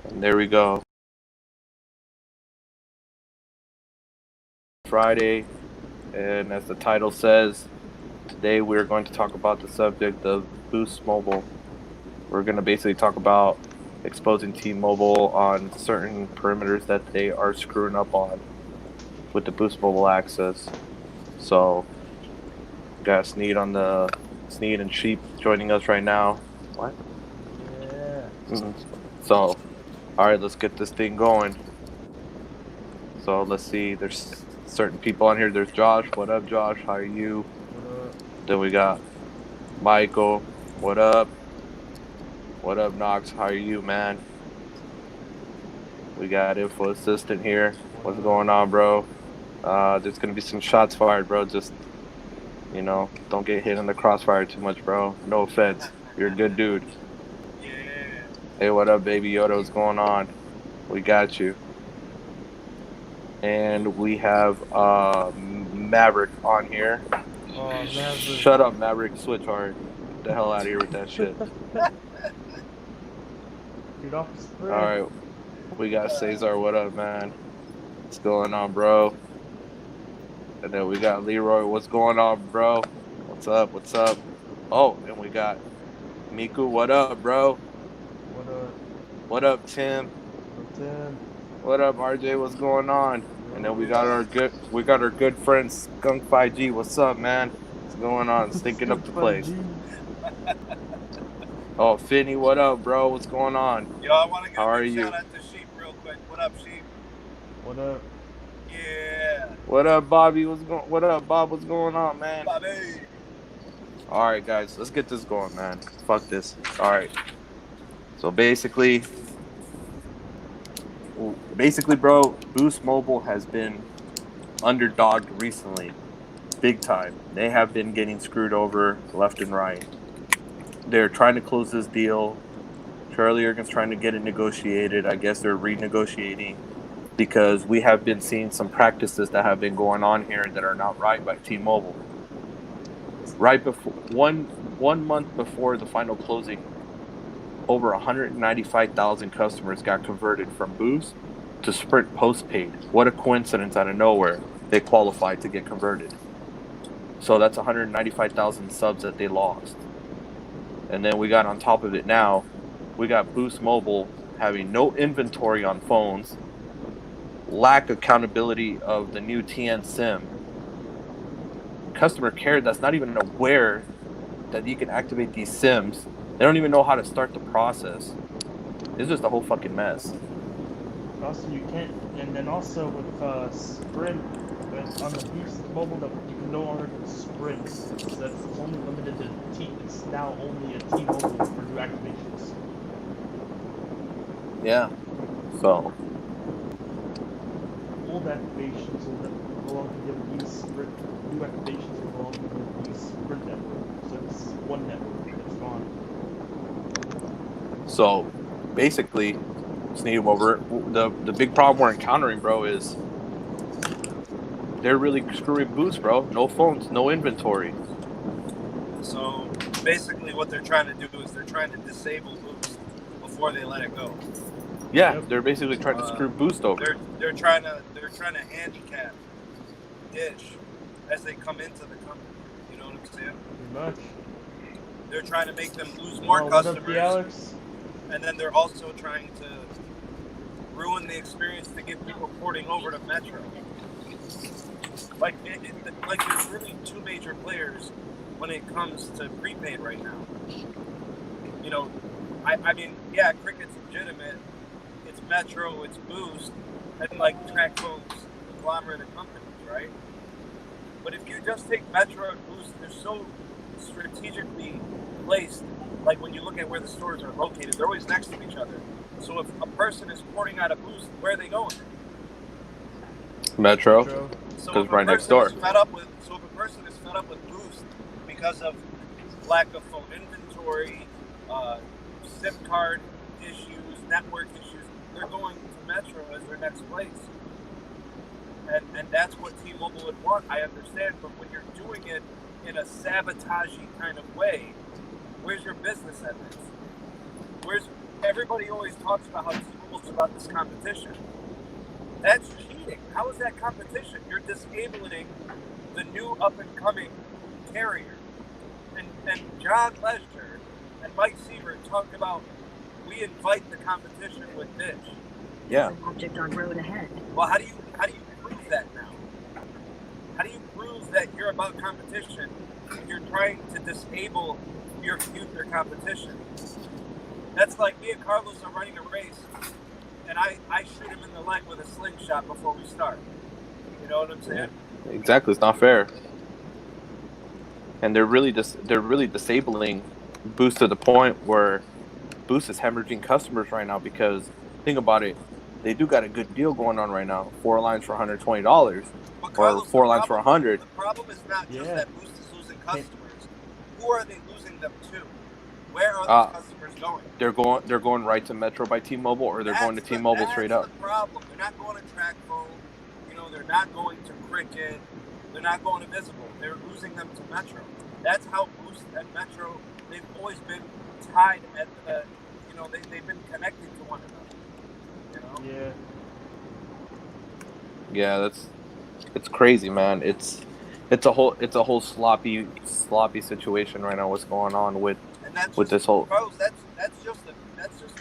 And there we go. Friday, and as the title says, today we're going to talk about the subject of Boost Mobile. We're going to basically talk about exposing T-Mobile on certain perimeters that they are screwing up on with the Boost Mobile access. So, got Sneed and Sheep joining us right now. What? Yeah. So, all right, let's get this thing going. So let's see. There's certain people on here. There's Josh. What up, Josh? How are you? What up? Then we got Michael. What up? What up, Knox? How are you, man? We got Info Assistant here. What What's up? going on, bro? There's gonna be some shots fired, bro. Just don't get hit in the crossfire too much, bro. No offense. You're a good dude. Yeah. Hey, what up, baby Yoda? What's going on? We got you. And we have Maverick on here. Oh, Maverick. Shut up, Maverick. Switch hard. Get the hell out of here with that shit. Get off the spread. All right. We got Cesar. What up, man? What's going on, bro? And then we got Leroy. What's going on, bro? What's up? What's up? Oh, and we got Miku. What up, bro? What up? What up, Tim? What's in? What up, RJ? What's going on? And then we got our good friend Skunk 5G. What's up, man? What's going on? Stinking up the place. Oh, Finney, what up, bro? What's going on? Yo, I want to give How a are big you? shout out to Sheep real quick. What up, Sheep? What up? Yeah. What up, Bobby? What up, Bob? What's going on, man? Bobby. All right, guys, let's get this going, man. Fuck this. All right. So basically, bro, Boost Mobile has been underdogged recently, big time. They have been getting screwed over left and right. They're trying to close this deal. Charlie Ergen's trying to get it negotiated. I guess they're renegotiating because we have been seeing some practices that have been going on here that are not right by T-Mobile. Right before one month before the final closing, over 195,000 customers got converted from Boost to Sprint postpaid. What a coincidence out of nowhere. They qualified to get converted. So that's 195,000 subs that they lost. And then we got on top of it now, we got Boost Mobile having no inventory on phones, lack of accountability of the new TN SIM, customer care that's not even aware that you can activate these SIMs. They don't even know how to start the process. It's just a whole fucking mess. Also, you can't. And then also with Sprint, on the Boost Mobile, you can no longer do Sprint. So that's only limited to T. It's now only a T-Mobile for new activations. Yeah. So. Old activations will no longer be able to use Sprint. New activations will no longer be able to use Sprint network. So it's one network that's gone. So, basically, the big problem we're encountering, bro, is they're really screwing Boost, bro. No phones, no inventory. So basically, what they're trying to do is they're trying to disable Boost before they let it go. Yeah, Yep. they're basically trying to screw Boost over. They're trying to handicap Dish as they come into the company. You know what I'm saying? Pretty much. They're trying to make them lose more What customers. up, the Alex? And then they're also trying to ruin the experience to get people porting over to Metro. Like there's really two major players when it comes to prepaid right now. You know, I mean, yeah, Cricket's legitimate. It's Metro, it's Boost, and like TracFone's conglomerate of companies, right? But if you just take Metro and Boost, they're so strategically placed. Like when you look at where the stores are located, they're always next to each other. So if a person is porting out a Boost, where are they going? Metro. So Because if right next door. if a person is fed up with Boost because of lack of phone inventory, SIM card issues, network issues, they're going to Metro as their next place. And that's what T-Mobile would want, I understand, but when you're doing it in a sabotagey kind of way, where's your business ethics? Everybody always talks about how T-Mobile rules about this competition. That's cheating. How is that competition? You're disabling the new up-and-coming carrier. And John Lesher and Mike Sievert talked about we invite the competition with Dish. Yeah. Object on road ahead. Well, how do you prove that now? How do you prove that you're about competition when you're trying to disable your future competition? That's like me and Carlos are running a race, and I shoot him in the leg with a slingshot before we start. You know what I'm saying? Yeah, exactly. It's not fair. And they're really disabling Boost to the point where Boost is hemorrhaging customers right now because think about it, they do got a good deal going on right now. 4 lines for $120, But or Carlos, 4 lines for $100. The problem is not just that Boost is losing customers. Who are they losing them to? Where are those customers going? They're going right to Metro by T-Mobile, or they're going to T-Mobile straight up. That's the problem. They're not going to TracFone. You know, they're not going to Cricket. They're not going to Visible. They're losing them to Metro. That's how Boost and Metro, they've always been tied at the, you know, they've been connected to one another. You know? Yeah, it's crazy, man. It's a whole sloppy situation right now. What's going on with this whole? Carlos, that's just the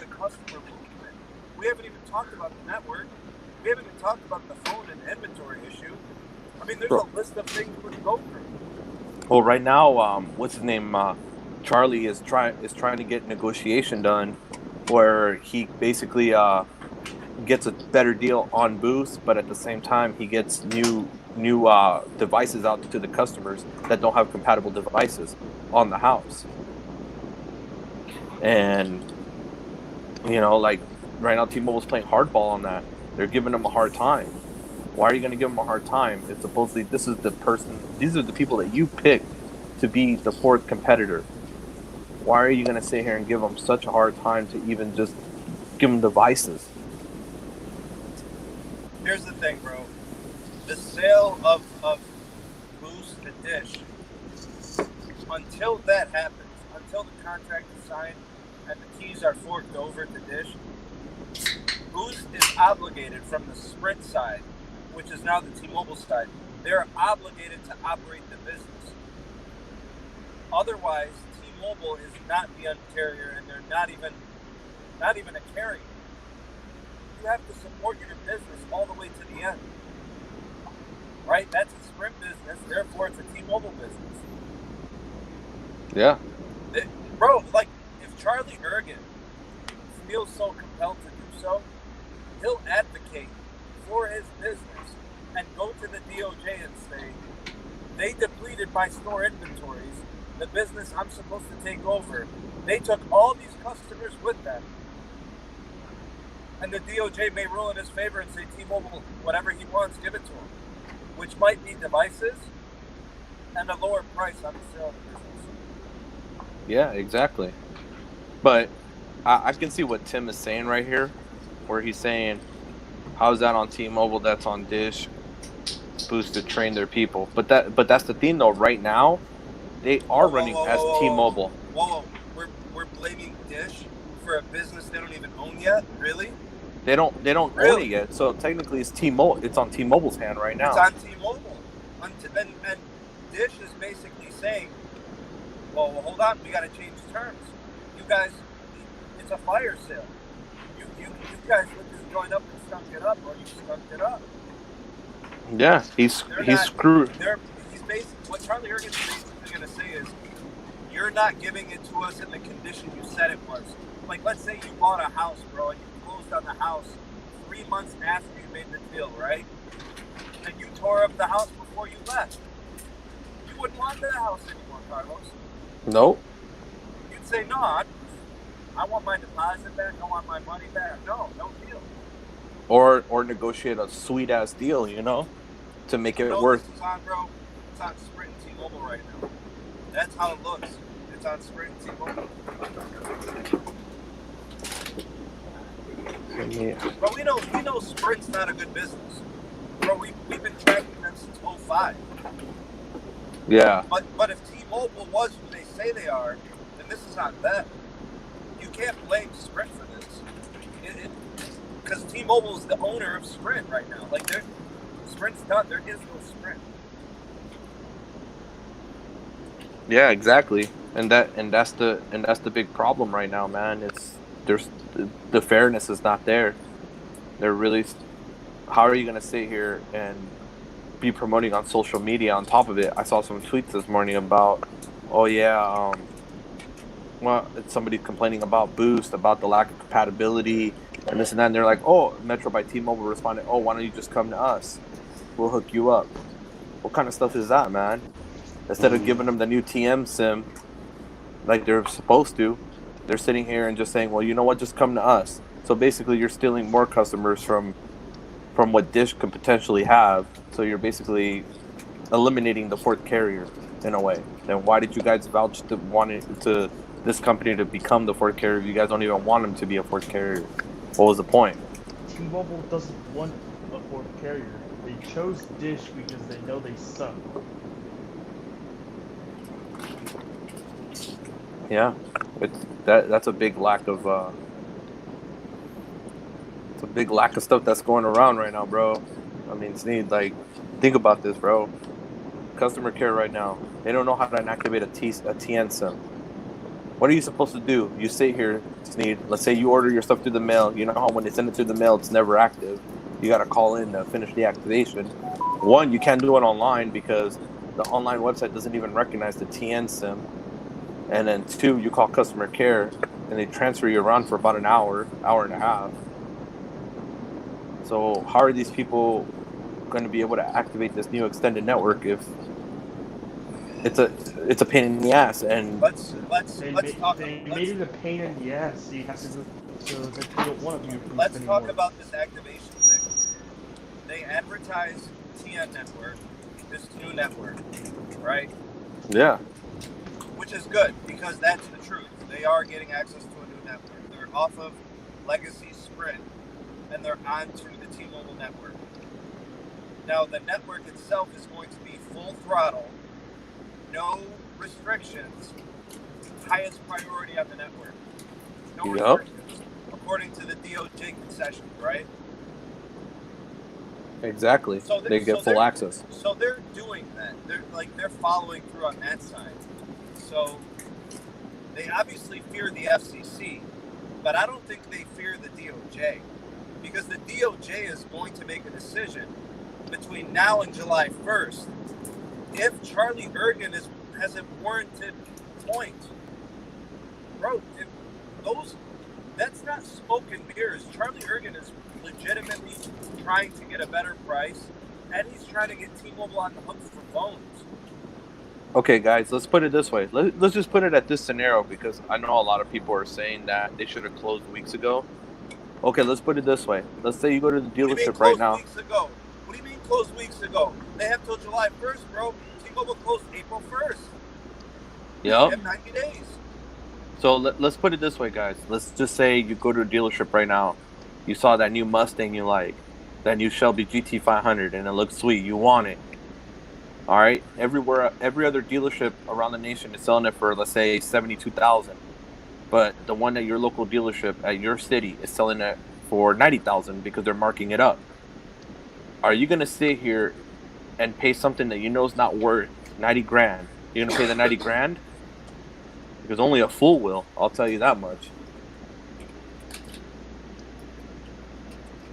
customer movement. We haven't even talked about the network. We haven't even talked about the phone and inventory issue. I mean, there's a list of things we can go through. Well, right now, what's his name? Charlie is trying to get negotiation done, where he basically gets a better deal on Boost, but at the same time he gets new devices out to the customers that don't have compatible devices on the house. And you know, like right now T-Mobile's playing hardball on that. They're giving them a hard time. Why are you going to give them a hard time? It's supposedly these are the people that you picked to be the fourth competitor. Why are you going to sit here and give them such a hard time to even just give them devices? Here's the thing, bro. The sale of Boost to Dish, until that happens, until the contract is signed and the keys are forked over to Dish, Boost is obligated from the Sprint side, which is now the T-Mobile side. They're obligated to operate the business. Otherwise, T-Mobile is not the Un-carrier, and they're not even a carrier. You have to support your business all the way to the end. Right? That's a Sprint business, therefore it's a T-Mobile business. Yeah. Bro, like, if Charlie Ergen feels so compelled to do so, he'll advocate for his business and go to the DOJ and say, they depleted my store inventories, the business I'm supposed to take over. They took all these customers with them. And the DOJ may rule in his favor and say, T-Mobile, whatever he wants, give it to him. Which might be devices and a lower price on the sale of the business. Yeah, exactly. But I can see what Tim is saying right here, where he's saying, how's that on T-Mobile, that's on Dish, Boost to train their people. But that's the thing, though. Right now, they are running as T-Mobile. Whoa, we're blaming Dish for a business they don't even own yet? Really? They don't really own it yet. So technically, it's T-Mobile. It's on T-Mobile's hand right now. It's on T-Mobile, and Dish is basically saying, well, hold on, we got to change terms. You guys, it's a fire sale. You guys would just join up and skunk it up, or you skunked it up. Yeah, he's screwed. He's basically, what Charlie Ergen is basically going to say is, you're not giving it to us in the condition you said it was. Like, let's say you bought a house, bro, and you closed on the house 3 months after you made the deal, right? And you tore up the house before you left. You wouldn't want that house anymore, Carlos. Nope. You'd say, no, I want my deposit back. I want my money back. No deal. Or negotiate a sweet ass deal, you know, to make it worth. This is on, bro. It's on Sprint and T-Mobile right now. That's how it looks. It's on Sprint and T-Mobile. Yeah. But we know Sprint's not a good business. Bro, we've been tracking them since 2005. Yeah. But if T-Mobile was who they say they are, then this is on them. You can't blame Sprint for this. T-Mobile is the owner of Sprint right now. Like, Sprint's done. There is no Sprint. Yeah, exactly. And that's the big problem right now, man. There's the fairness is not there. They're really how are you going to sit here and be promoting on social media on top of it? I saw some tweets this morning about, oh yeah, well, it's somebody complaining about Boost, about the lack of compatibility and this and that. And they're like, oh, Metro by T-Mobile responded, oh, why don't you just come to us? We'll hook you up. What kind of stuff is that, man? Instead of giving them the new TM SIM like they're supposed to, they're sitting here and just saying, well, you know what, just come to us. So basically you're stealing more customers from what Dish could potentially have. So you're basically eliminating the fourth carrier in a way. Then why did you guys vouch to this company to become the fourth carrier if you guys don't even want them to be a fourth carrier? What was the point? T-Mobile doesn't want a fourth carrier. They chose Dish because they know they suck. Yeah, that's a big lack of it's a big lack of stuff that's going around right now, bro. I mean, Sneed, like, think about this, bro. Customer care right now, they don't know how to activate a TN SIM. What are you supposed to do? You sit here, Sneed. Let's say you order your stuff through the mail. You know how when they send it through the mail, it's never active. You got to call in to finish the activation. One, you can't do it online because the online website doesn't even recognize the TN SIM. And then two, you call customer care and they transfer you around for about an hour and a half. So how are these people going to be able to activate this new extended network if it's a pain in the ass? And let's talk. They made it a pain in the ass. So you have to go. So that they don't want to be approved Let's anymore. talk about this activation thing. They advertise TN network, this new network, right? yeah, Which is good because that's the truth. They are getting access to a new network. They're off of legacy Sprint and they're onto the T-Mobile network. Now the network itself is going to be full throttle, no restrictions, highest priority on the network. No restrictions, according to the DOJ concession, right? exactly. So they get full access. So they're doing that. They're following through on that side. So they obviously fear the FCC, but I don't think they fear the DOJ because the DOJ is going to make a decision between now and July 1st if Charlie Ergen has a warranted point. Bro, that's not smoke and mirrors. Charlie Ergen is legitimately trying to get a better price, and he's trying to get T-Mobile on the hook for phones. Okay, guys, let's put it this way. Let's just put it at this scenario because I know a lot of people are saying that they should have closed weeks ago. Okay, let's put it this way. Let's say you go to the dealership right now. Weeks ago? What do you mean closed weeks ago? They have till July 1st, bro. T-Mobile closed April 1st. They have 90 days. So let's put it this way, guys. Let's just say you go to a dealership right now. You saw that new Mustang you like, that new Shelby GT500, and it looks sweet. You want it. All right. Every other dealership around the nation is selling it for, let's say, $72,000, but the one at your local dealership at your city is selling it for $90,000 because they're marking it up. Are you gonna sit here and pay something that you know is not worth $90,000? You're gonna pay the $90,000? Because only a fool will. I'll tell you that much.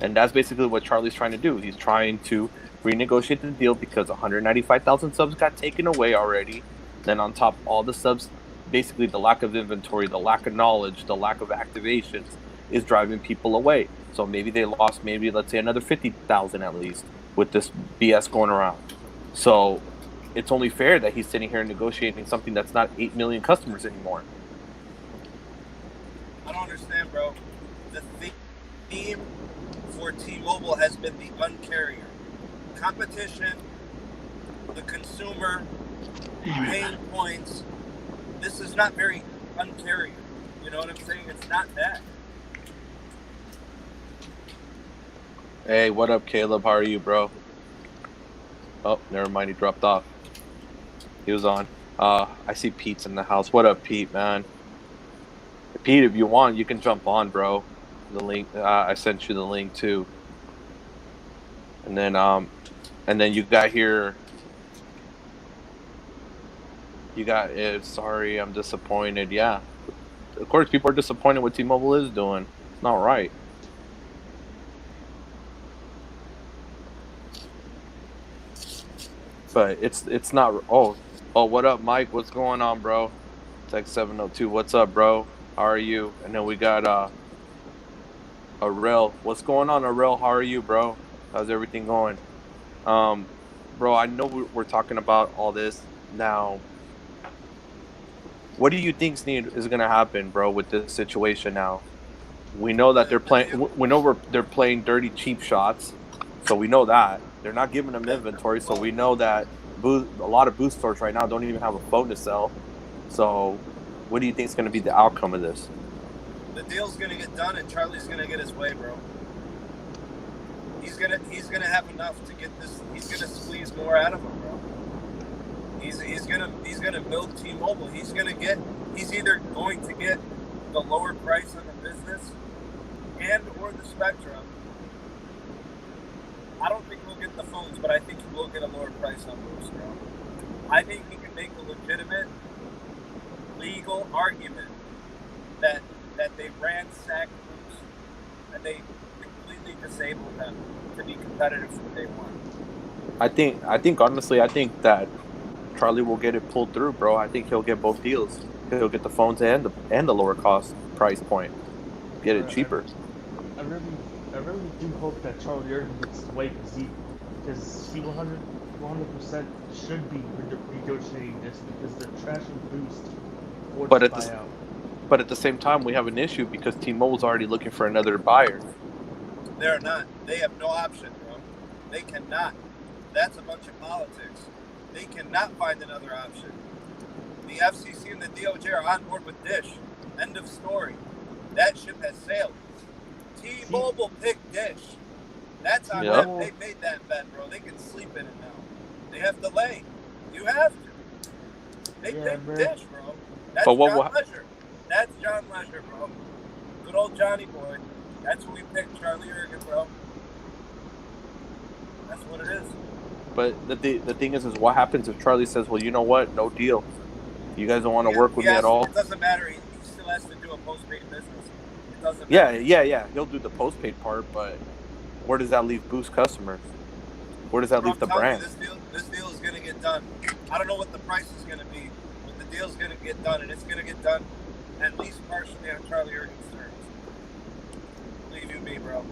And that's basically what Charlie's trying to do. He's trying to renegotiate the deal because 195,000 subs got taken away already. Then on top, all the subs, basically the lack of inventory, the lack of knowledge, the lack of activations is driving people away. So maybe they lost let's say another 50,000 at least with this BS going around. So it's only fair that he's sitting here negotiating something that's not 8 million customers anymore. I don't understand, bro. The theme for T-Mobile has been the uncarrier. Competition, the consumer, pain points. This is not very uncarrier. You know what I'm saying? It's not that. Hey, what up, Caleb? How are you, bro? Oh, never mind. He dropped off. He was on. I see Pete's in the house. What up, Pete, man? Pete, if you want, you can jump on, bro. The link. I sent you the link too. And then you got here. You got it. Sorry, I'm disappointed. Yeah, of course, people are disappointed what T-Mobile is doing. It's not right. But it's not. Oh, what up, Mike? What's going on, bro? Text 702. What's up, bro? How are you? And then we got Arel. What's going on, Arel? How are you, bro? How's everything going? Bro, I know we're talking about all this now. What do you think is going to happen, bro, with this situation now? We know that they're playing. We know they're playing dirty, cheap shots, so we know that they're not giving them inventory. So we know that a lot of boost stores right now don't even have a phone to sell. So, what do you think is going to be the outcome of this? The deal's going to get done, and Charlie's going to get his way, bro. He's gonna have enough to get this. He's gonna squeeze more out of him, bro. He's gonna build T-Mobile. He's either going to get the lower price on the business and or the spectrum. I don't think he'll get the phones, but I think he will get a lower price on Boost, bro. I think he can make a legitimate legal argument that they ransacked Boost and they completely disabled them to be competitive from day one. I think honestly, I think that Charlie will get it pulled through, bro. I think he'll get both deals. He'll get the phones and the lower cost price point. Get it cheaper. I really do hope that Charlie Ergen gets his way because he 100% should be negotiating this because they're trashing Boost. But at the same time, we have an issue because T-Mobile's already looking for another buyer. They're not. They have no option, bro. They cannot. That's a bunch of politics. They cannot find another option. The FCC and the DOJ are on board with Dish. End of story. That ship has sailed. T-Mobile picked Dish. That's on them. They made that bet, bro. They can sleep in it now. They have delay. You have to. They picked Dish, bro. That's John Leisure. That's John Leisure, bro. Good old Johnny boy. That's who we picked, Charlie Ergen, bro. That's what it is. But the thing is what happens if Charlie says, well, you know what? No deal. You guys don't want to work with me at all? It doesn't matter. He still has to do a postpaid business. It doesn't matter. Yeah. He'll do the postpaid part, but where does that leave Boost customers? Where does that leave the brand? This deal is going to get done. I don't know what the price is going to be, but the deal's going to get done, and it's going to get done at least partially on Charlie Ergen's terms. Believe you me, bro.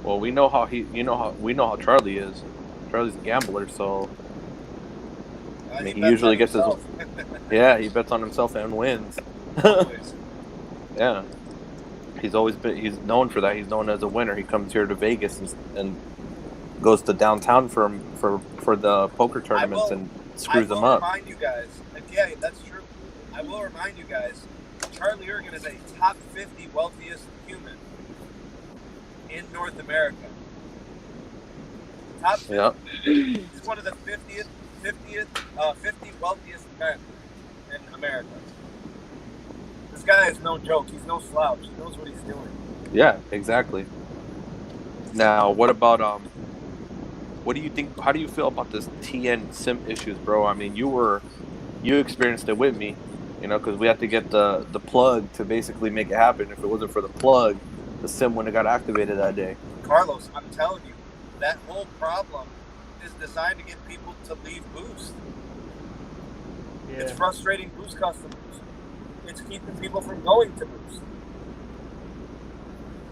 Well, we know how Charlie is. Charlie's a gambler, so I mean, he usually gets his. Yeah, he bets on himself and wins. Always. Yeah, he's known for that. He's known as a winner. He comes here to Vegas and goes to downtown for the poker tournaments and screws them up. I will remind you guys. Yeah, that's true. I will remind you guys. Charlie Ergen is a top 50 wealthiest human in North America. Top 50. Yep. He's one of the 50 wealthiest men in America. This guy is no joke. He's no slouch. He knows what he's doing. Yeah, exactly. Now, what about what do you think? How do you feel about this TN SIM issues, bro? I mean, you experienced it with me, because we had to get the plug to basically make it happen. If it wasn't for the plug, the SIM wouldn't have got activated that day. Carlos, I'm telling you, that whole problem is designed to get people to leave Boost. Yeah. It's frustrating Boost customers. It's keeping people from going to Boost.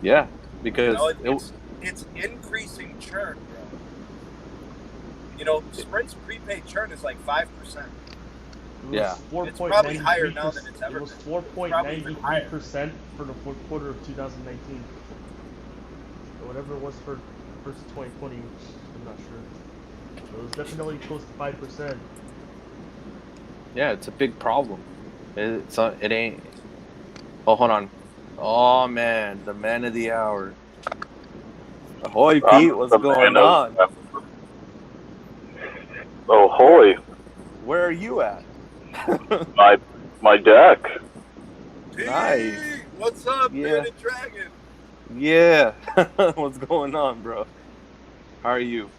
Yeah, because it's increasing churn, bro. Sprint's prepaid churn is like 5%. Yeah, it's probably higher now than it's ever been. It was 4.93% for the fourth quarter of 2019. Or whatever it was for first 2020, I'm not sure. It was definitely close to 5%. Yeah, it's a big problem. It ain't. Oh, hold on. Oh man, the man of the hour. Ahoy, Pete! What's going on? Ahoy! Where are you at? my deck. Nice. What's up, Yeah. Bearded Dragon? Yeah. What's going on, bro? How are you?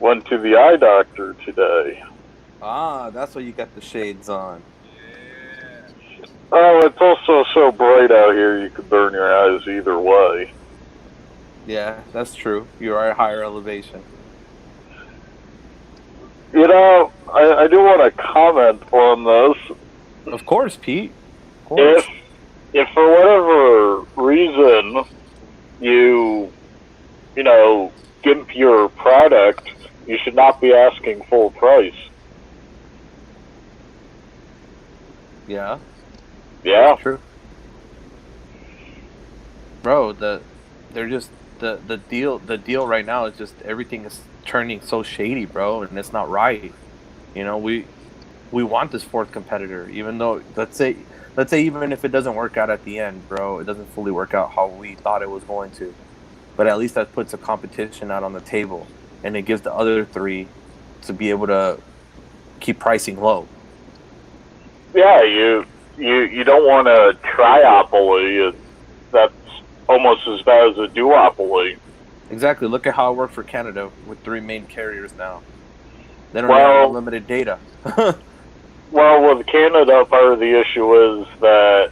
Went to the eye doctor today. Ah, that's why you got the shades on. Yeah. Oh, it's also so bright out here you could burn your eyes either way. Yeah, that's true. You are at higher elevation. You know, I do want to comment on this. Of course, Pete. Of If course. if for whatever reason you know, gimp your product, you should not be asking full price. Yeah, Yeah. that's true. Bro, they're just the deal right now is just everything is turning so shady, bro, and it's not right. You know, we want this fourth competitor, even though let's say even if it doesn't work out at the end, bro, it doesn't fully work out how we thought it was going to. But at least that puts a competition out on the table, and it gives the other three to be able to keep pricing low. Yeah, you don't want a triopoly. That's almost as bad as a duopoly. Exactly. Look at how it worked for Canada with three main carriers now. They don't Well- have unlimited data. Well, with Canada, part of the issue is that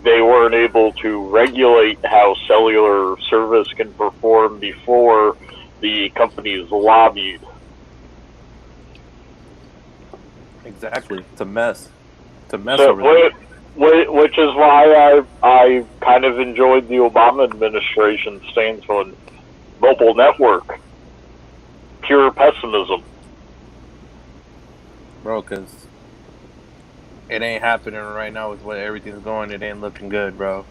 they weren't able to regulate how cellular service can perform before the companies lobbied. Exactly. It's a mess. It's a mess So, over there. which is why I kind of enjoyed the Obama administration stance on mobile network. Pure pessimism. Bro, because it ain't happening right now with what everything's going. It ain't looking good, bro.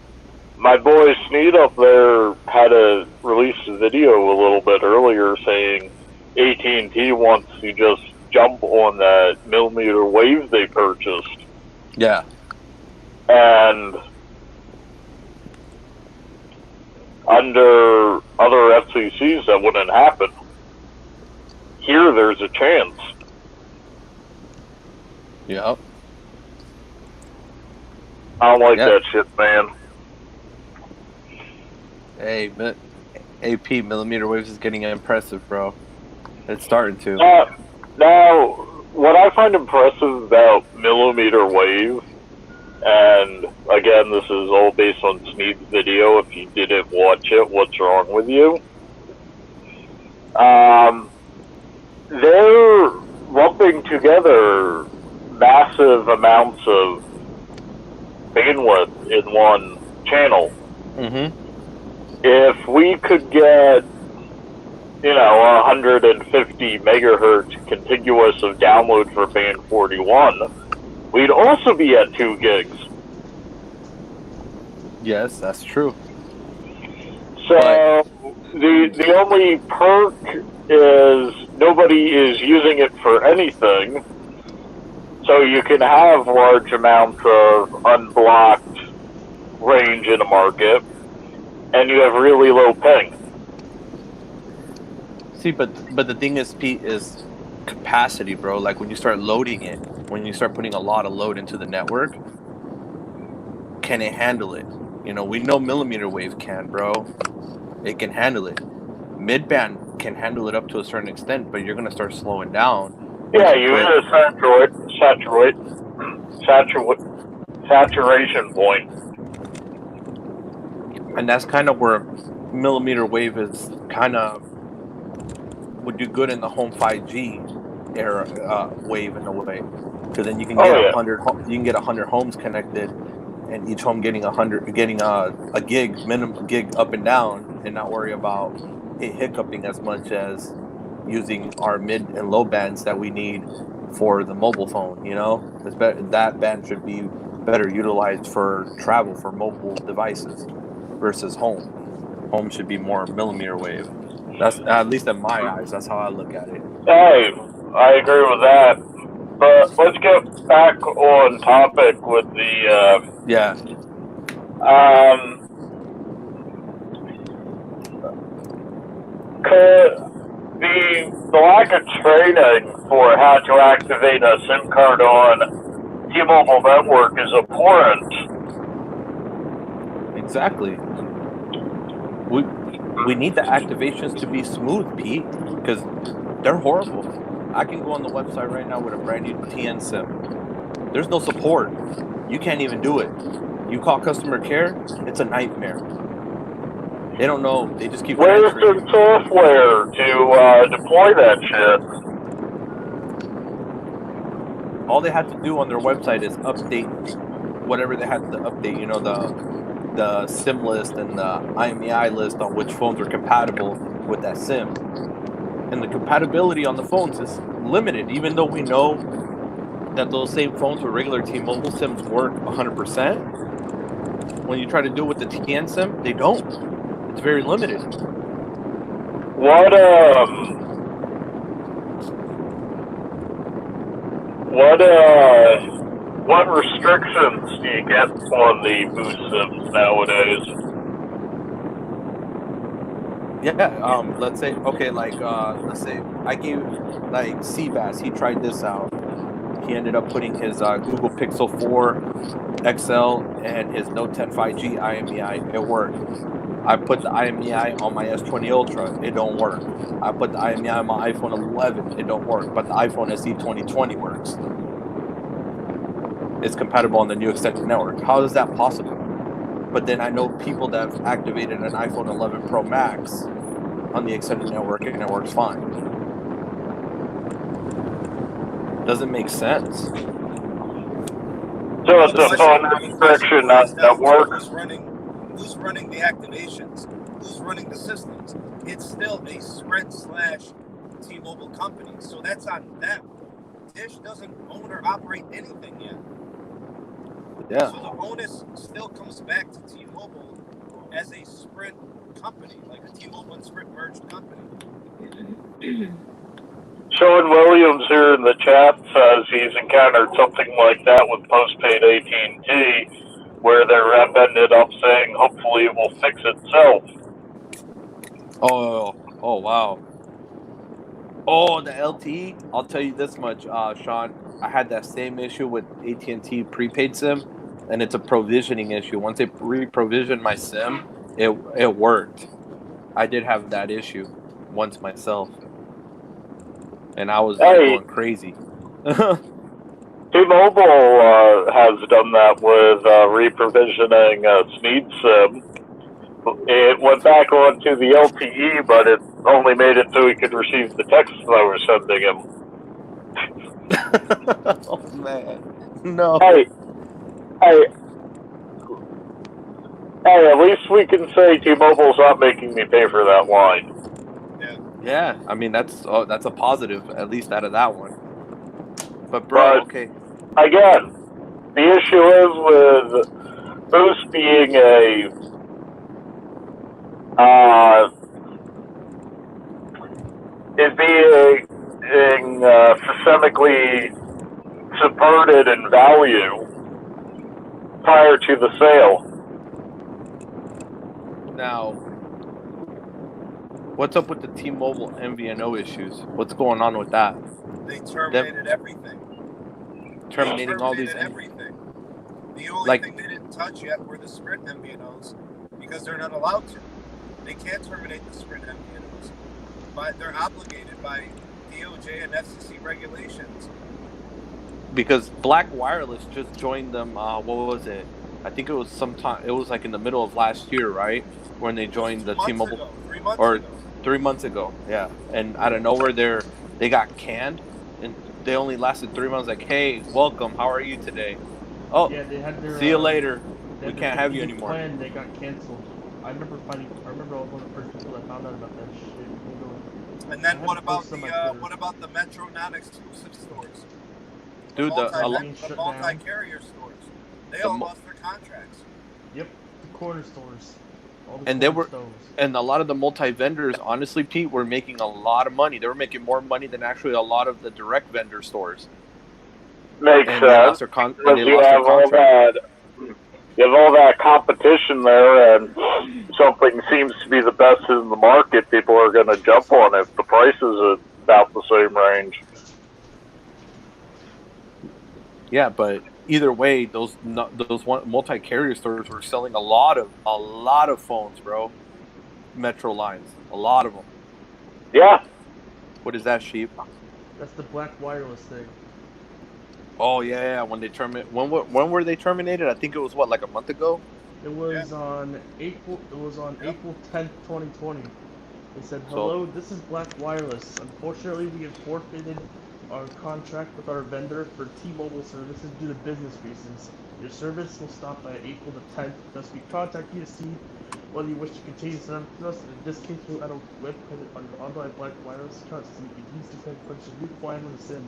My boy Sneed up there had to release a video a little bit earlier saying AT&T wants to just jump on that millimeter wave they purchased. Yeah. And under other FCCs that wouldn't happen. Here there's a chance. Yep. I don't like Yeah. that shit, man. Hey, AP millimeter waves is getting impressive, bro. It's starting to. Now, what I find impressive about millimeter wave, and again, this is all based on Sneed's video. If you didn't watch it, what's wrong with you? They're lumping together massive amounts of bandwidth in one channel. Mm-hmm. If we could get, 150 megahertz contiguous of download for band 41, we'd also be at 2 gigs. Yes, that's true. So the only perk is nobody is using it for anything. So you can have large amounts of unblocked range in a market, and you have really low ping. See, but the thing is, Pete, is capacity, bro. Like when you start loading it, when you start putting a lot of load into the network, can it handle it? We know millimeter wave can, bro. It can handle it. Midband can handle it up to a certain extent, but you're gonna start slowing down. Yeah, you hit a saturation point. And that's kind of where millimeter wave is kind of would do good in the home 5G era wave in a way, because then you can get 100. You can get 100 homes connected, and each home getting a gig minimum gig up and down, and not worry about it hiccuping as much as using our mid and low bands that we need for the mobile phone. That band should be better utilized for travel for mobile devices versus home. Home should be more millimeter wave. That's at least in my eyes. That's how I look at it. Hey, I agree with that. But let's get back on topic with the Yeah. the lack of training for how to activate a SIM card on T-Mobile network is abhorrent. Exactly. We need the activations to be smooth, Pete, because they're horrible. I can go on the website right now with a brand new TN SIM. There's no support. You can't even do it. You call customer care, it's a nightmare. They don't know. They just keep Where's transferring the you. software to deploy that shit? All they had to do on their website is update whatever they had to update. You know, the SIM list and the IMEI list on which phones are compatible with that SIM. And the compatibility on the phones is limited, even though we know that those same phones with regular T-Mobile SIMs work 100%. When you try to do it with the TN SIM, they don't. It's very limited. What restrictions do you get on the Boost SIMs nowadays? Yeah, let's say let's say I gave like Seabass, he tried this out. He ended up putting his Google Pixel 4 XL and his Note 10 5G IMEI. It worked. I put the IMEI on my S20 Ultra. It don't work. I put the IMEI on my iPhone 11. It don't work. But the iPhone SE 2020 works. It's compatible on the new extended network. How is that possible? But then I know people that have activated an iPhone 11 Pro Max on the extended network and it works fine. Doesn't make sense. So it's a phone restriction, not network. Who's running the activations? Who's running the systems? It's still a Sprint / T-Mobile company, so that's on them. Dish doesn't own or operate anything yet. Yeah. So the onus still comes back to T-Mobile as a Sprint company, like a T-Mobile and Sprint merged company. Sean Williams here in the chat says he's encountered something like that with postpaid AT&T, where their rep ended up saying, hopefully it will fix itself. Oh wow. Oh, the LTE. I'll tell you this much, Sean. I had that same issue with AT&T prepaid SIM, and it's a provisioning issue. Once they re-provisioned my SIM, it worked. I did have that issue once myself, and I was going crazy. T-Mobile has done that with re-provisioning Sneed SIM. It went back onto the LTE, but it only made it so he could receive the texts I was sending him. Oh man, no. Hey, at least we can say T-Mobile's not making me pay for that line. Yeah. I mean that's a positive, at least out of that one. But bro, okay. Again, the issue is with Boost being a systemically subverted in value prior to the sale. Now, what's up with the T-Mobile MVNO issues? What's going on with that? They terminated everything. Terminating all these everything. The only thing they didn't touch yet were the Sprint MVNOs because they're not allowed to. They can't terminate the Sprint MVNOs, but they're obligated by DOJ and FCC regulations. Because Black Wireless just joined them. What was it? I think it was sometime. It was like in the middle of last year, right? When they joined the T-Mobile, 3 months ago. Yeah, and out of nowhere, they got canned, and they only lasted 3 months. Like, hey, welcome. How are you today? Oh, yeah, they had their, see you later. We can't have you anymore. Plan, they got canceled. I remember I was one of the first people that found out about that shit. And then what about the Metro non-exclusive stores? Dude, the multi-carrier stores. They all lost their contracts. Yep, the corner stores. And they were, and a lot of the multi-vendors, honestly, Pete, were making a lot of money. They were making more money than actually a lot of the direct vendor stores. Makes sense. You have all that competition there, and something seems to be the best in the market. People are going to jump on it. The price is about the same range. Yeah, but either way, those multi-carrier stores were selling a lot of phones, bro. Metro lines, a lot of them. Yeah. What is that, sheep? That's the black wireless thing. Oh yeah. When they when were they terminated? I think it was like a month ago. It was on April. It was on Yep. April 10th, 2020. They said, So "Hello, this is Black Wireless. Unfortunately, we have forfeited our contract with our vendor for T-Mobile services due to business reasons. Your service will stop by April the 10th. Thus, we contact you to see whether you wish to continue serving us. In this case, we'll add a web credit on your online Black Wireless account so you can use the credit purchase a new plan with a SIM."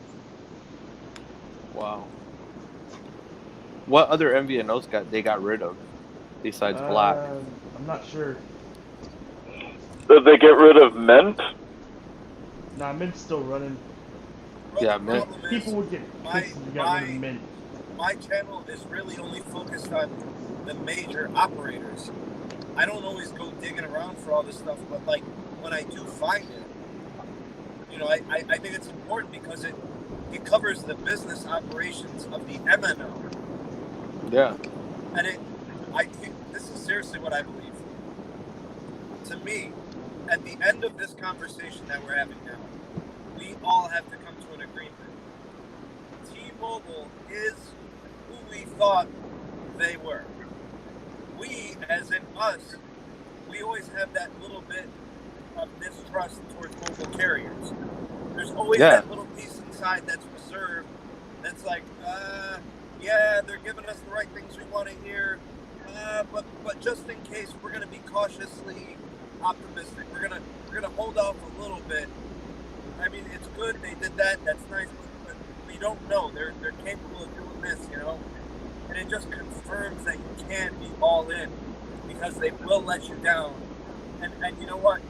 wow. What other MVNOs they got rid of besides Black? I'm not sure. Did they get rid of Mint? Nah, Mint's still running. Well, Yeah, the man. problem is, People would get pissed if you got rid of Mint. my channel is really only focused on the major operators. I don't always go digging around for all this stuff, but like when I do find it, you know, I think it's important because it covers the business operations of the MNO. Yeah. And I think this is seriously what I believe. To me, at the end of this conversation that we're having now, we all have to come to an agreement. T-Mobile is who we thought they were. We, as in us, we always have that little bit of mistrust towards mobile carriers. There's always that little piece inside that's reserved that's like, yeah, they're giving us the right things we want to hear, but just in case, we're going to be cautiously optimistic. We're gonna hold off a little bit. I mean, it's good they did that. That's nice, but we don't know. They're capable of doing this, you know. And it just confirms that you can't be all in because they will let you down. And you know what?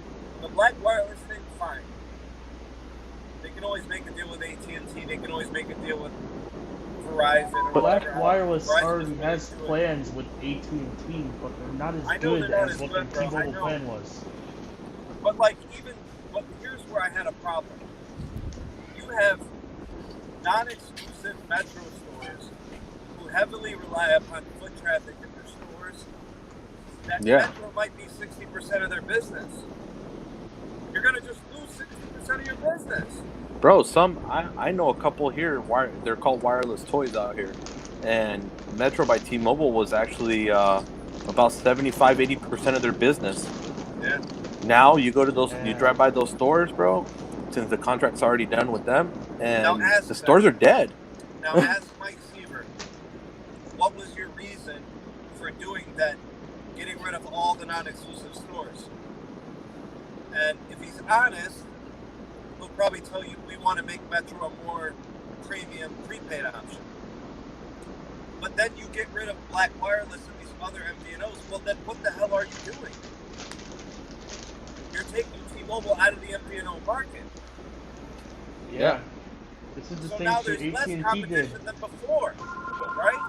The Black Wireless thing, fine. They can always make a deal with AT&T. They can always make a deal with Verizon. Or Black whatever. Wireless Verizon already is has doing. plans with AT&T, but they're not as good they're not as as what good, the bro. I T-Mobile know. plan was. But like here's where I had a problem. You have non-exclusive Metro stores who heavily rely upon foot traffic in their stores. That Metro might be 60% of their business. You're gonna just lose 60% of your business. Bro, I know a couple here. They're called Wireless Toys out here, and Metro by T-Mobile was actually about 75-80% of their business. Yeah. Now you go to those, you drive by those stores, bro. Since the contract's already done with them, and the stores are dead. Now ask Mike Seaver, what was your reason for doing that, getting rid of all the non-exclusive stores? And if he's honest, he'll probably tell you we want to make Metro a more premium prepaid option. But then you get rid of Black Wireless and these other MVNOs. Well, then what the hell are you doing? You're taking T-Mobile out of the MVNO market. Yeah. This is the So same now shit there's less AT&T competition did. than before, right?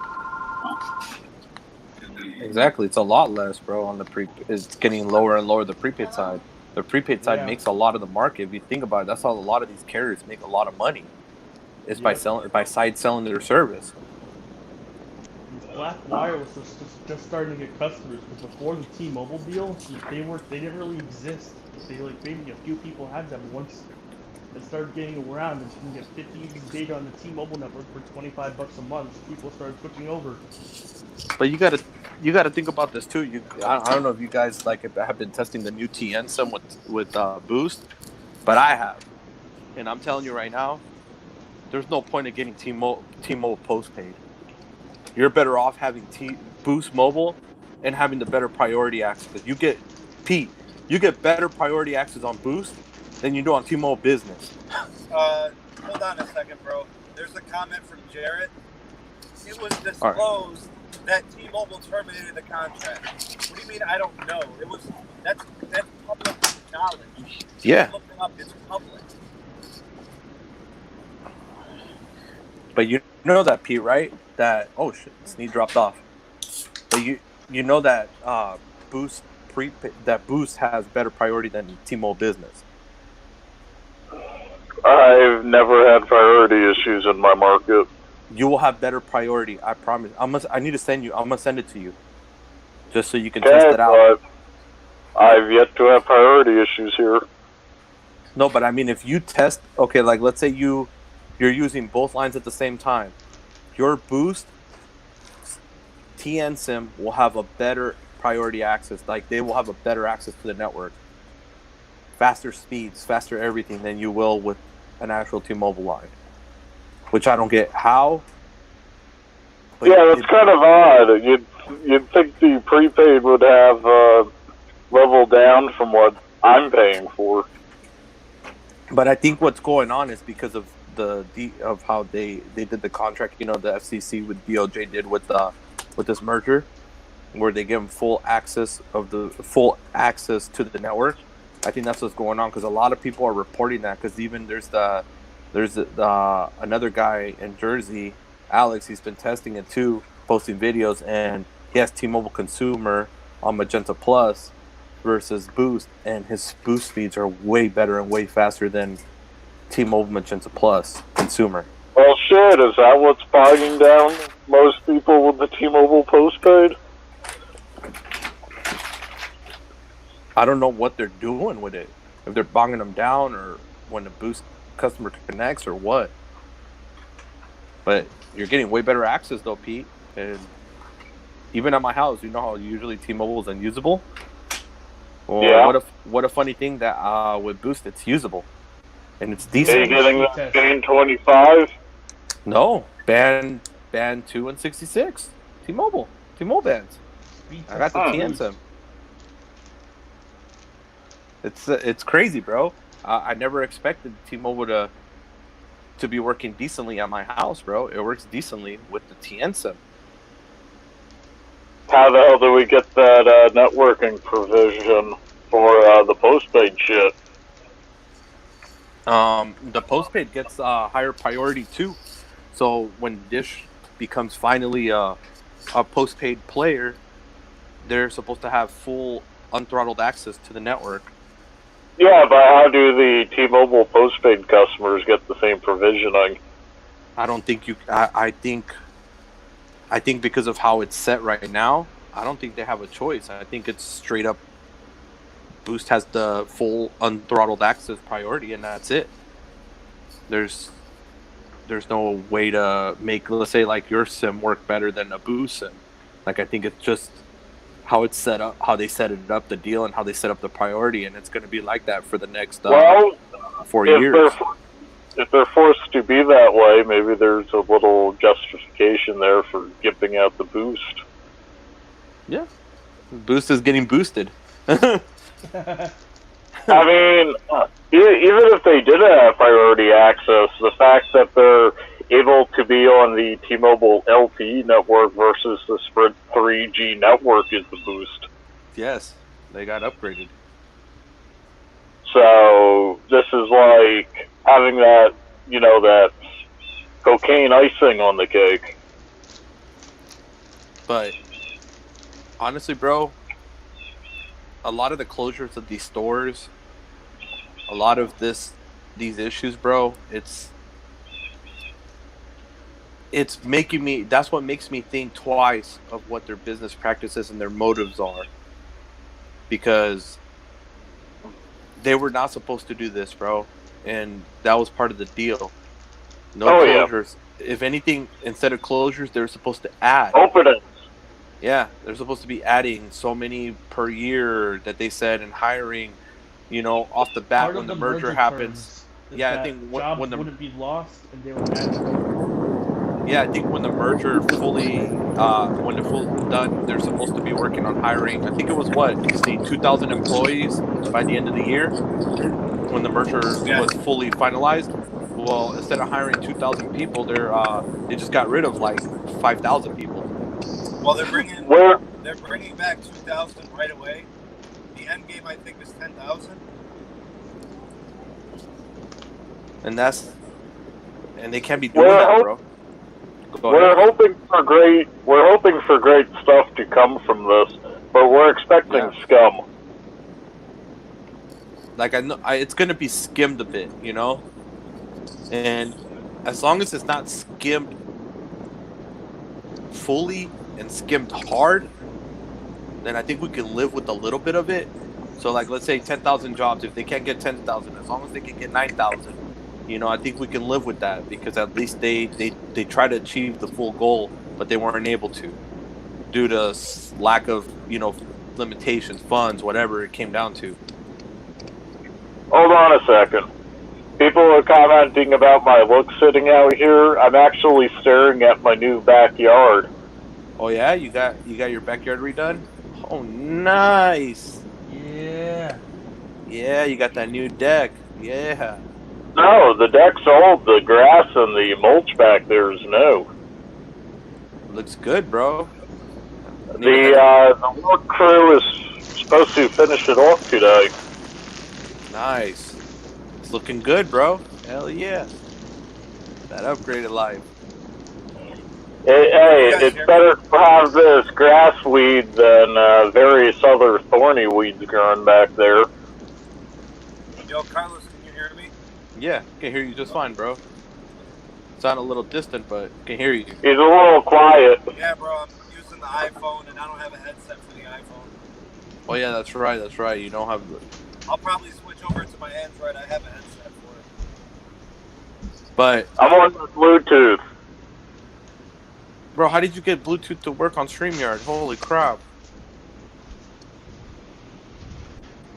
Exactly, it's a lot less, bro. On the it's getting lower and lower. The prepaid side, the prepaid side makes a lot of the market. If you think about it, that's how a lot of these carriers make a lot of money. Is by selling their service. Black Wireless was just starting to get customers because before the T-Mobile deal, they didn't really exist. Maybe a few people had them. Once it started getting around, and you can get 50 GB data on the T-Mobile network for $25 a month, people started switching over. But you gotta think about this too. I don't know if you guys have been testing the new TN SIM with Boost, but I have, and I'm telling you right now, there's no point in getting T-Mobile postpaid. You're better off having Boost Mobile and having the better priority access. You get better priority access on Boost than you do on T-Mobile Business. Hold on a second, bro. There's a comment from Jarrett. It was disclosed that T-Mobile terminated the contract. What do you mean? I don't know. That's public knowledge. Yeah. Look it up. It's public. But you know that, Pete, right? That Sneed dropped off. But you know that Boost has better priority than T-Mobile Business. I've never had priority issues in my market. you will have better priority. I promise. I need to send you. I'm gonna send it to you, just so you can Okay, test it out. but I've yet to have priority issues here. No, but I mean, if you test, okay, like let's say you're using both lines at the same time, your boost TN sim will have a better priority access. Like they will have a better access to the network, faster speeds, faster everything than you will with an actual T-Mobile line. Which I don't get how. But Yeah, that's kind of odd. You'd think the prepaid would have leveled down from what I'm paying for. But I think what's going on is because of of how they did the contract. You know, the FCC with DOJ did with this merger, where they give them full access to the network. I think that's what's going on because a lot of people are reporting that because even there's another guy in Jersey, Alex. He's been testing it too, posting videos, and he has T-Mobile Consumer on Magenta Plus versus Boost, and his Boost speeds are way better and way faster than T-Mobile Magenta Plus Consumer. Well, shit, is that what's bogging down most people with the T-Mobile postpaid? I don't know what they're doing with it. If they're bogging them down or when the Boost customer connects or what. But you're getting way better access though, Pete. And even at my house, you know how usually T-Mobile is unusable? Well, yeah. What a funny thing that with Boost it's usable. And it's Are decent. you getting the band 25? No. Band 2 and 66. T-Mobile bands. I got the TN sim. It's crazy, bro. I never expected T-Mobile to be working decently at my house, bro. It works decently with the TN sim. How the hell do we get that networking provision for the postpaid shit? The postpaid gets higher priority too. So when Dish becomes finally a postpaid player, they're supposed to have full unthrottled access to the network. Yeah, but how do the T-Mobile postpaid customers get the same provisioning? I don't think you. I think because of how it's set right now, I don't think they have a choice. I think it's straight up. Boost has the full unthrottled access priority, and that's it. There's no way to make, let's say, like your sim work better than a Boost sim. Like I think it's just how it's set up, how they set it up, the deal, and how they set up the priority, and it's going to be like that for the next 4 years. If they're forced to be that way, maybe there's a little justification there for giving out the Boost. Yeah, Boost is getting boosted. I mean, even if they did have priority access, the fact that they're able to be on the T-Mobile LTE network versus the Sprint 3G network is the boost. Yes, they got upgraded. So this is like having that, that cocaine icing on the cake. But honestly, bro, a lot of the closures of these stores, a lot of these issues, bro, it's making me, that's what makes me think twice of what their business practices and their motives are. Because they were not supposed to do this, bro. And that was part of the deal. No closures. Yeah. If anything, instead of closures, they were supposed to add openings. Yeah, they're supposed to be adding so many per year that they said, and hiring, off the bat when the merger happens. Yeah, I think when the wouldn't be lost, and they were adding. Yeah, I think when the merger fully, when it's full done, they're supposed to be working on hiring. I think it was 2,000 employees by the end of the year when the merger was fully finalized. Well, instead of hiring 2,000 people, they just got rid of like 5,000 people. Well, they're bringing back 2,000 right away. The end game, I think, is 10,000. And they can't be doing that, bro. We're hoping for great stuff to come from this, but we're expecting scum. Like I know, it's gonna be skimmed a bit, And as long as it's not skimmed fully and skimmed hard, then I think we can live with a little bit of it. So, like, let's say 10,000 jobs. If they can't get 10,000, as long as they can get 9,000, I think we can live with that because at least they try to achieve the full goal, but they weren't able to due to lack of limitations, funds, whatever it came down to. Hold on a second. People are commenting about my look sitting out here. I'm actually staring at my new backyard. Oh yeah, you got your backyard redone. Oh, nice. Yeah. Yeah, you got that new deck. Yeah. No, the deck's old. The grass and the mulch back there is new. Looks good, bro. The work crew is supposed to finish it off today. Nice. It's looking good, bro. Hell yeah. That upgraded life. Hey, it's better to have this grass weed than various other thorny weeds growing back there. Yo, Carlos, can you hear me? Yeah, can hear you just fine, bro. Sound a little distant, but can hear you. He's a little quiet. Yeah, bro, I'm using the iPhone and I don't have a headset for the iPhone. Oh yeah, that's right. You don't have. I'll probably switch over to my Android. I have a headset for it. But I'm on the Bluetooth. bro, how did you get Bluetooth to work on StreamYard? Holy crap!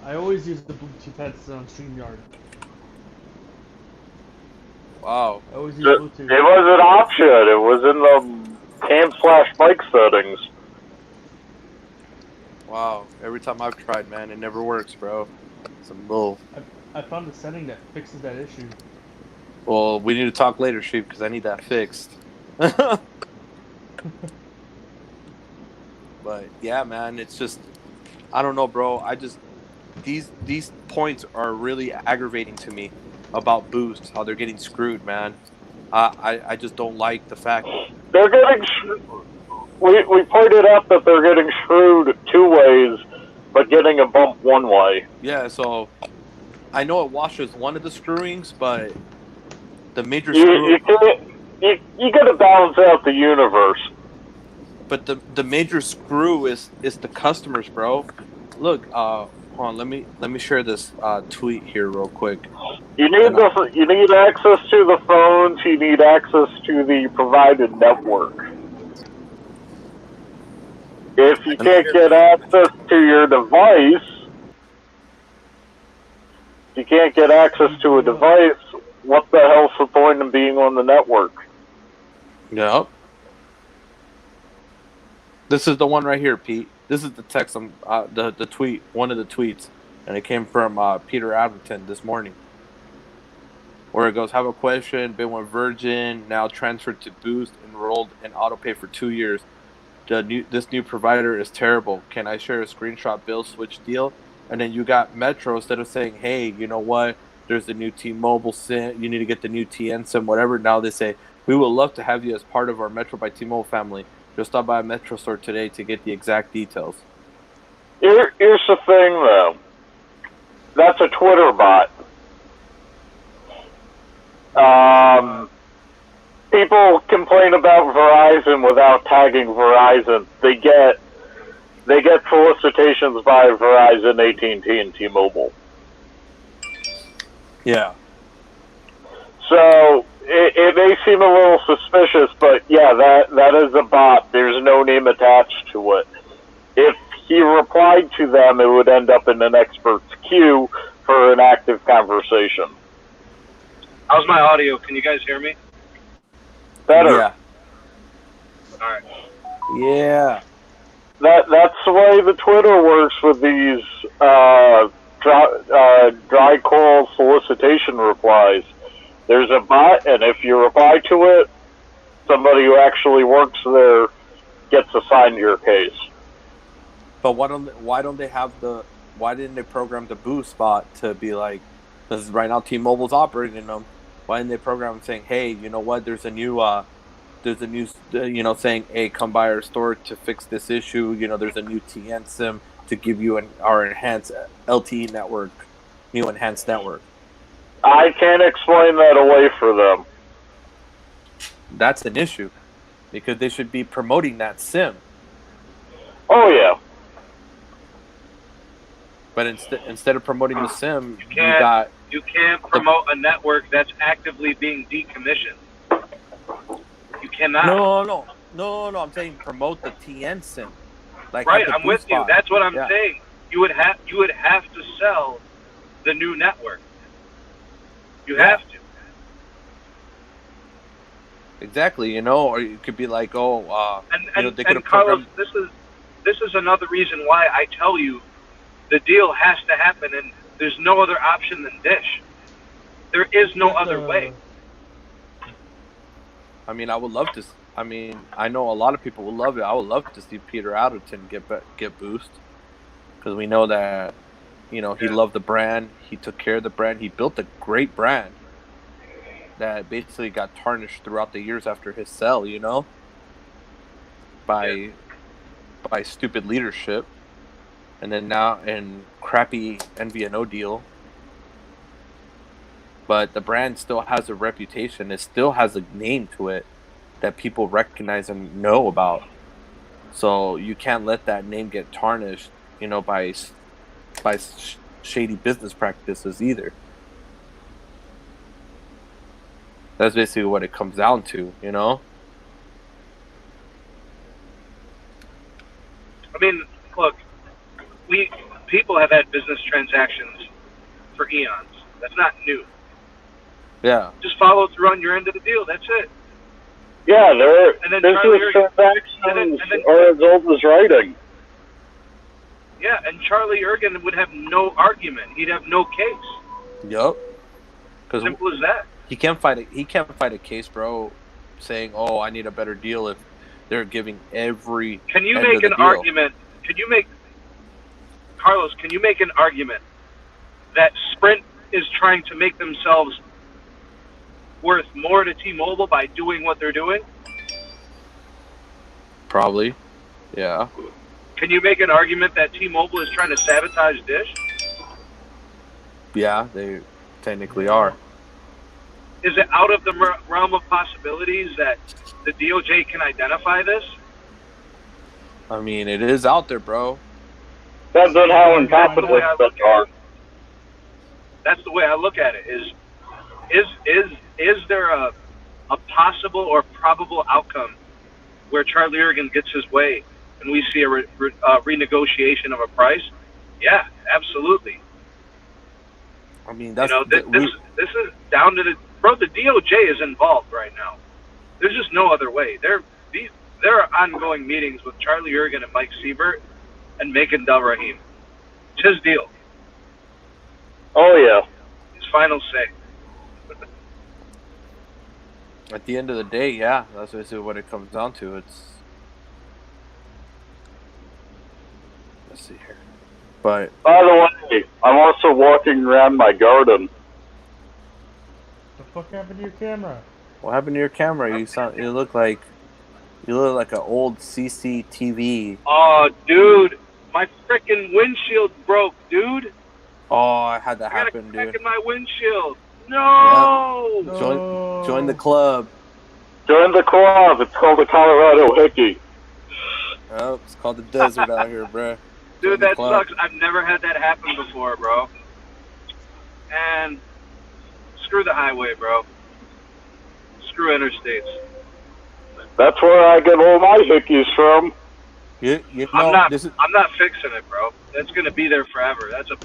I always use the Bluetooth headset on StreamYard. Wow. I always use It Bluetooth. was an option. It was in the cam/mic settings. Wow. Every time I've tried, man, it never works, bro. Some bull. I found a setting that fixes that issue. Well, we need to talk later, Sheep, because I need that fixed. But yeah, man, it's just I don't know, bro. These points are really aggravating to me about Boost, how they're getting screwed, man. I just don't like the fact They're getting. We pointed out that they're getting screwed two ways, but getting a bump one way. Yeah, so I know it washes one of the screwings, but the major You gotta balance out the universe. But the major screw is the customers, bro. Look, hold on, let me share this tweet here real quick. You need access to the phones. You need access to the provided network. If you can't get access to your device, what the hell's the point of being on the network? Yep. This is the one right here, Pete. This is the text, the tweet, one of the tweets, and it came from Peter Abington this morning, where it goes, "Have a question. Been with Virgin, now transferred to Boost, enrolled in AutoPay for 2 years. This new provider is terrible. Can I share a screenshot bill switch deal?" And then you got Metro, instead of saying, "Hey, you know what? There's the new T-Mobile SIM. You need to get the new TN SIM, whatever." Now they say, "We would love to have you as part of our Metro by T-Mobile family. Just stop by a Metro store today to get the exact details." Here's the thing, though. That's a Twitter bot. People complain about Verizon without tagging Verizon. They get solicitations by Verizon, AT&T, and T-Mobile. Yeah. So it may seem a little suspicious, but yeah, that is a bot. There's no name attached to it. If he replied to them, it would end up in an expert's queue for an active conversation. How's my audio? Can you guys hear me? Better. Yeah. All right. Yeah. That's the way the Twitter works with these dry call solicitation replies. There's a bot, and if you reply to it, somebody who actually works there gets assigned your case. But why didn't they program the Boost bot to be like, because right now T-Mobile's operating them. Why didn't they program them saying, "Hey, you know what? There's a new saying, hey, come by our store to fix this issue. There's a new TN SIM to give you our enhanced LTE network, new enhanced network." I can't explain that away for them. That's an issue. because they should be promoting that sim. Oh yeah. But instead of promoting the sim, You can't promote a network that's actively being decommissioned. You cannot. No. I'm saying promote the TN sim. Like Right, have the I'm with you. spot. That's what I'm Yeah. saying. You would have to sell the new network. You Yeah. have to. Exactly, or you could be like, they could have Carlos, programmed. this is another reason why I tell you the deal has to happen, and there's no other option than Dish. There is no other way. I mean, I would love to. I mean, I know a lot of people will love it. I would love to see Peter Alderton get Boost, because we know that he loved the brand. He took care of the brand. He built a great brand that basically got tarnished throughout the years after his sell. By stupid leadership, and then now in crappy NVNO deal. But the brand still has a reputation. It still has a name to it that people recognize and know about. So you can't let that name get tarnished, by shady business practices either. That's basically what it comes down to, I mean, look, people have had business transactions for eons. That's not new. Yeah. Just follow through on your end of the deal. That's it. Yeah, And then business transactions are as old as writing. Yeah, and Charlie Ergen would have no argument. He'd have no case. Yup. Simple as that. He can't fight a case, bro, saying, "Oh, I need a better deal," if they're giving every. Can you make an argument? Carlos, can you make an argument that Sprint is trying to make themselves worth more to T-Mobile by doing what they're doing? Probably. Yeah. Can you make an argument that T-Mobile is trying to sabotage Dish? Yeah, they technically are. Is it out of the realm of possibilities that the DOJ can identify this? I mean, it is out there, bro. Depends on how incompetent they are. That's the way I look at it. Is there a possible or probable outcome where Charlie Ergen gets his way and we see a renegotiation of a price? Yeah, absolutely. I mean, that's this is down to the DOJ is involved right now. There's just no other way. There are ongoing meetings with Charlie Ergen and Mike Siebert and Macon Del Rahim. It's his deal. Oh yeah. His final say. At the end of the day, yeah, that's basically what it comes down to. Let's see here. But by the way, I'm also walking around my garden. The fuck happened to your camera? What happened to your camera? You look like an old CCTV. Oh, dude, my freaking windshield broke, dude. Oh, I had that happen, dude. In my windshield. No. Yep. Join the club. Join the club. It's called the Colorado Hickey. Oh, it's called the desert out here, bro. Dude, that sucks. I've never had that happen before, bro. And screw the highway, bro. Screw interstates. That's where I get all my hickeys from. I'm not fixing it, bro. That's gonna be there forever. That's a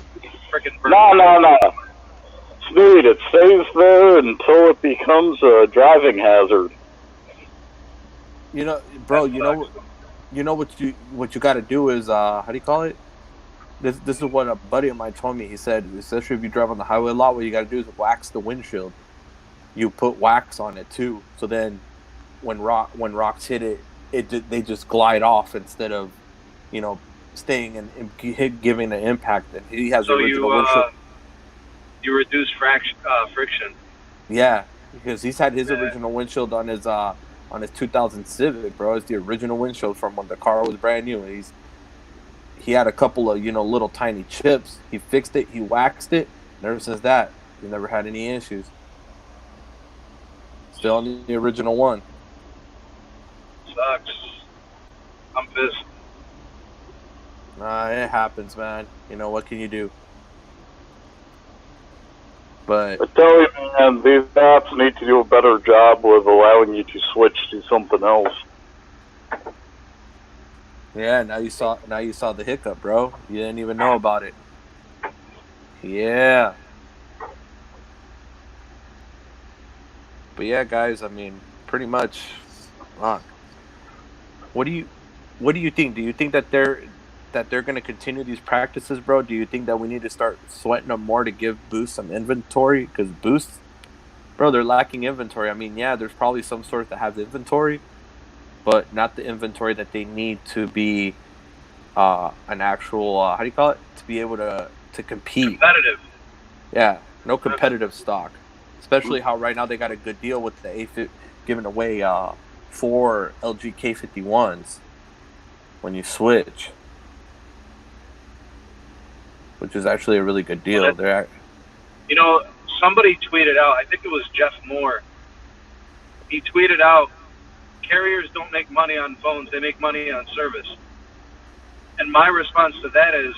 freaking. No. Speed. It stays there until it becomes a driving hazard. Bro. What you got to do is how do you call it? This is what a buddy of mine told me. He said, especially if you drive on the highway a lot, what you got to do is wax the windshield. You put wax on it too, so then when rocks hit it, they just glide off instead of, staying and giving an impact. And he has the original windshield. You reduce friction. Yeah, because he's had his original windshield on his 2000 Civic, bro. It's the original windshield from when the car was brand new. And he had a couple of little tiny chips. He fixed it. He waxed it. And ever since that, he never had any issues. Still on the original one. sucks. I'm pissed. It happens, man. You know, what can you do? But I tell you, man, these apps need to do a better job with allowing you to switch to something else. yeah, now you saw the hiccup, bro. You didn't even know about it. Yeah. But yeah, guys, I mean, pretty much. What do you think? Do you think that they're going to continue these practices, bro? Do you think that we need to start sweating them more to give Boost some inventory? Because Boost, bro, they're lacking inventory. I mean, yeah, there's probably some stores that have the inventory, but not the inventory that they need to be an actual how do you call it? To be able to compete. Competitive. Yeah, no competitive stock. Especially how right now they got a good deal with the A50 giving away 4 LG K51s when you switch, which is actually a really good deal. Well, They're You know, somebody tweeted out, I think it was Jeff Moore. He tweeted out, carriers don't make money on phones, they make money on service. And my response to that is,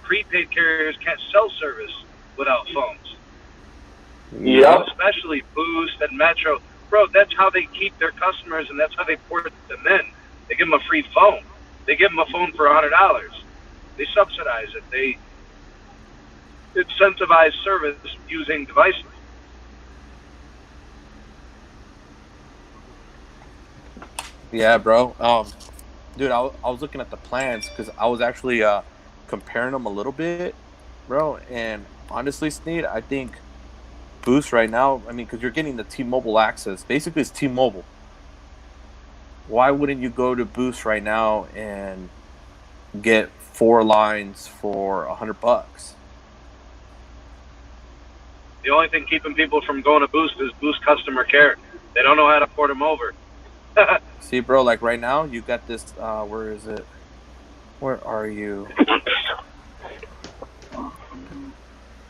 prepaid carriers can't sell service without phones. Yeah. Especially Boost and Metro. Bro, that's how they keep their customers, and that's how they port them in. They give them a free phone. They give them a phone for $100. They subsidize it. They incentivize service using devices. Yeah, bro. Dude, I was looking at the plans because I was actually comparing them a little bit, bro. And honestly, Sneed, I think Boost right now, I mean, because you're getting the T-Mobile access. Basically, it's T-Mobile. Why wouldn't you go to Boost right now and get 4 lines for $100? The only thing keeping people from going to Boost is Boost customer care. They don't know how to port them over. See, bro, like right now, you got this. Where is it? Where are you?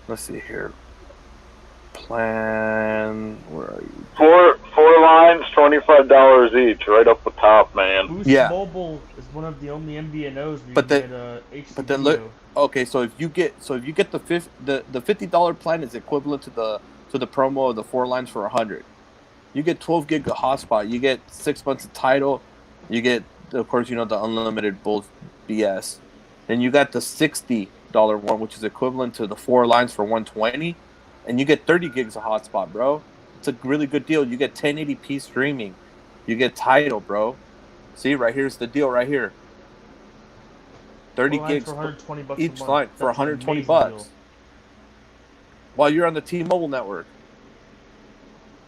Let's see here. Plan. Where are you? Four lines, $25 each, right up the top, man. Boost Yeah. Mobile is one of the only MVNOs where But you then- get HD But then video. look. Okay, so if you get the $50 plan is equivalent to the promo of the 4 lines for $100. You get 12 gig of hotspot. You get 6 months of title. You get, of course, the unlimited bull BS. Then you got the $60 one, which is equivalent to the 4 lines for $120, and you get 30 gigs of hotspot, bro. It's a really good deal. You get 1080p streaming. You get title, bro. See, right here's the deal right here. 30 4 lines gigs for $120 each a month. line for That's an $120 amazing deal. while you're on the T-Mobile network.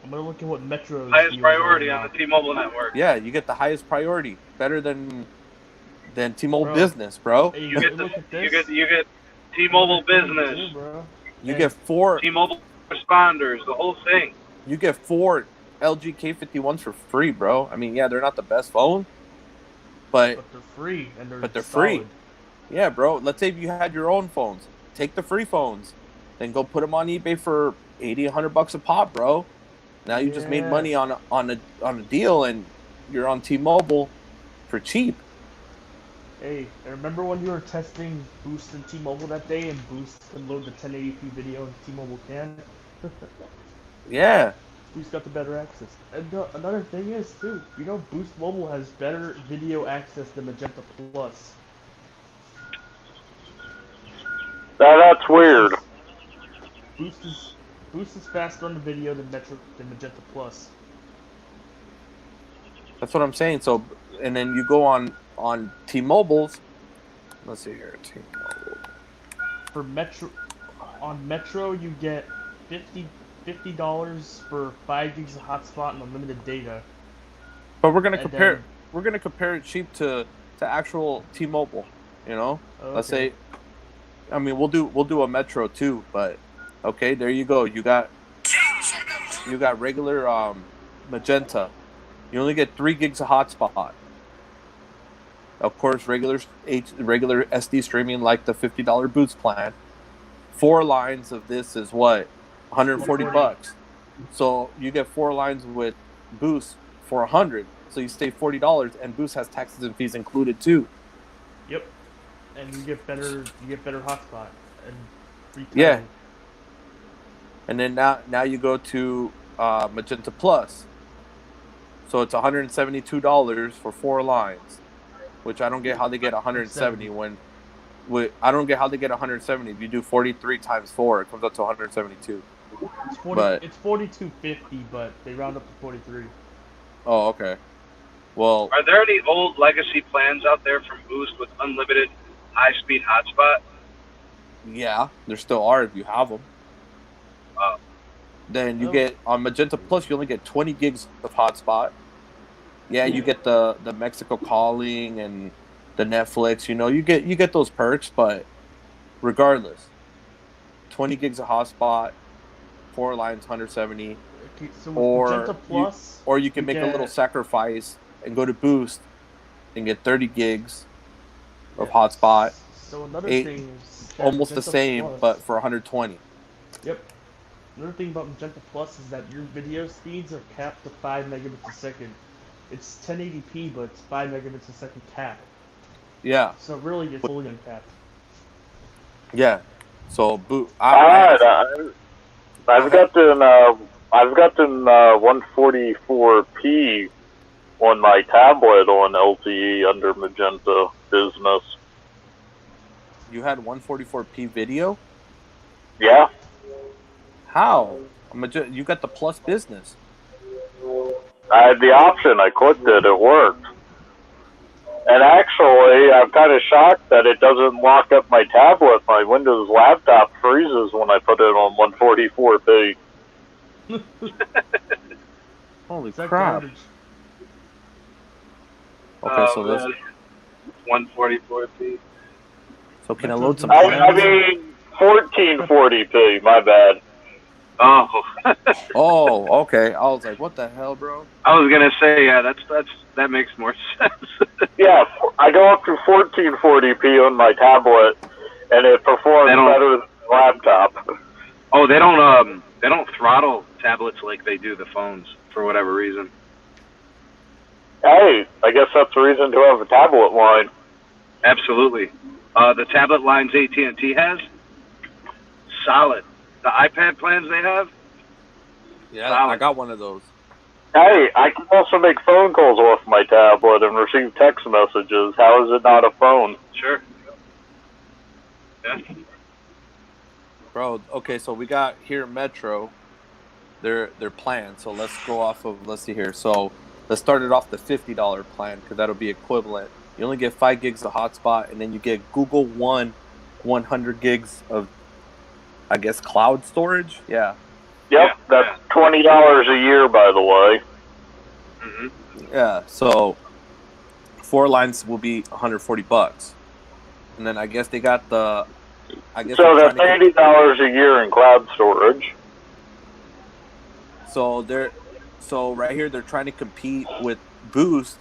I'm gonna look at what Metro's Highest deals priority are on now. the T-Mobile network. Yeah, you get the highest priority, better than T-Mobile Bro. Business, bro. Hey, You get look at you this. get T-Mobile Look at Business, this, bro. You Hey. get 4 T-Mobile responders, the whole thing. you get 4 LG K51s for free, bro. I mean, yeah, they're not the best phone, but But they're free and they're But they're free. solid. yeah, bro. Let's say if you had your own phones, take the free phones, then go put them on eBay for $80, $100 a pop, bro. Now you just made Yeah. money on a deal, and you're on T-Mobile for cheap. Hey, and remember when you were testing Boost and T-Mobile that day, and Boost can load the 1080p video and T-Mobile can? Yeah, Boost got the better access. And another thing is, too, Boost Mobile has better video access than Magenta Plus. Now that's weird. Boost is faster on the video than Magenta Plus. that's what I'm saying. So, and then you go on T-Mobile's. Let's see here, T-Mobile. For on Metro you get $50 for 5 gigs of hotspot and unlimited data. But we're gonna And compare. then- We're gonna compare it cheap to actual T-Mobile. Let's Okay. say. I mean, we'll do a Metro too, but okay, there you go. You got regular Magenta. You only get 3 gigs of hotspot. Of course, regular SD streaming like the $50 Boost plan. 4 lines of this is what? $140. So you get 4 lines with Boost for $100. so you save $40, and Boost has taxes and fees included too. Yep. And you get better hotspot and free Yeah. title. And then now you go to Magenta Plus, so it's $172 for 4 lines, which I don't get how they get 170 when. I don't get how they get 170. If you do 43 times 4, it comes up to 172. It's 40. But It's 42.50, but they round up to 43. oh, okay. Well, Are there any old legacy plans out there from Boost with unlimited high-speed hotspot? yeah, there still are if you have them. Then you get on Magenta Plus, you only get 20 gigs of hotspot. Yeah, you get the Mexico calling and the Netflix. You get those perks, but regardless, 20 gigs of hotspot, 4 lines, 170. Okay, so with Magenta Plus, or you can make a little sacrifice and go to Boost and get 30 gigs of hotspot. So another thing is that Almost the Magenta same, Plus, but for 120. Yep. Another thing about Magenta Plus is that your video speeds are capped to 5 megabits a second. It's 1080p, but it's 5 megabits a second cap. Yeah. So really, it's fully uncapped. Yeah. So I've got them 144p on my tablet on LTE under Magenta Business. You had 144p video? Yeah. How? You got the Plus Business. I had the option. I clicked it. It worked. And actually, I'm kind of shocked that it doesn't lock up my tablet. My Windows laptop freezes when I put it on 144p. Holy Is that crap. garbage? Okay, so this. 144p. So can I load some I plans? mean, 1440p. My bad. Oh. Oh, okay. I was like, what the hell, bro? I was gonna say, yeah, that makes more sense. Yeah, I go up to 1440p on my tablet, and it performs better than the laptop. Oh, they don't throttle tablets like they do the phones for whatever reason. Hey, I guess that's the reason to have a tablet line. Absolutely. The tablet lines AT&T has, solid. The iPad plans they have, Yeah, solid. I got one of those. Hey, I can also make phone calls off my tablet and receive text messages. How is it not a phone? Sure. Yeah. Bro, okay, so we got here Metro, their plan. So let's go off of, let's see here. So let's start it off the $50 plan because that'll be equivalent. You only get 5 gigs of hotspot, and then you get Google One 100 gigs of, I guess, cloud storage. Yeah. Yep, that's $20 a year, by the way. Mm-hmm. Yeah. So 4 lines will be $140, and then I guess they got the. So that's $80 a year in cloud storage. So right here they're trying to compete with Boost.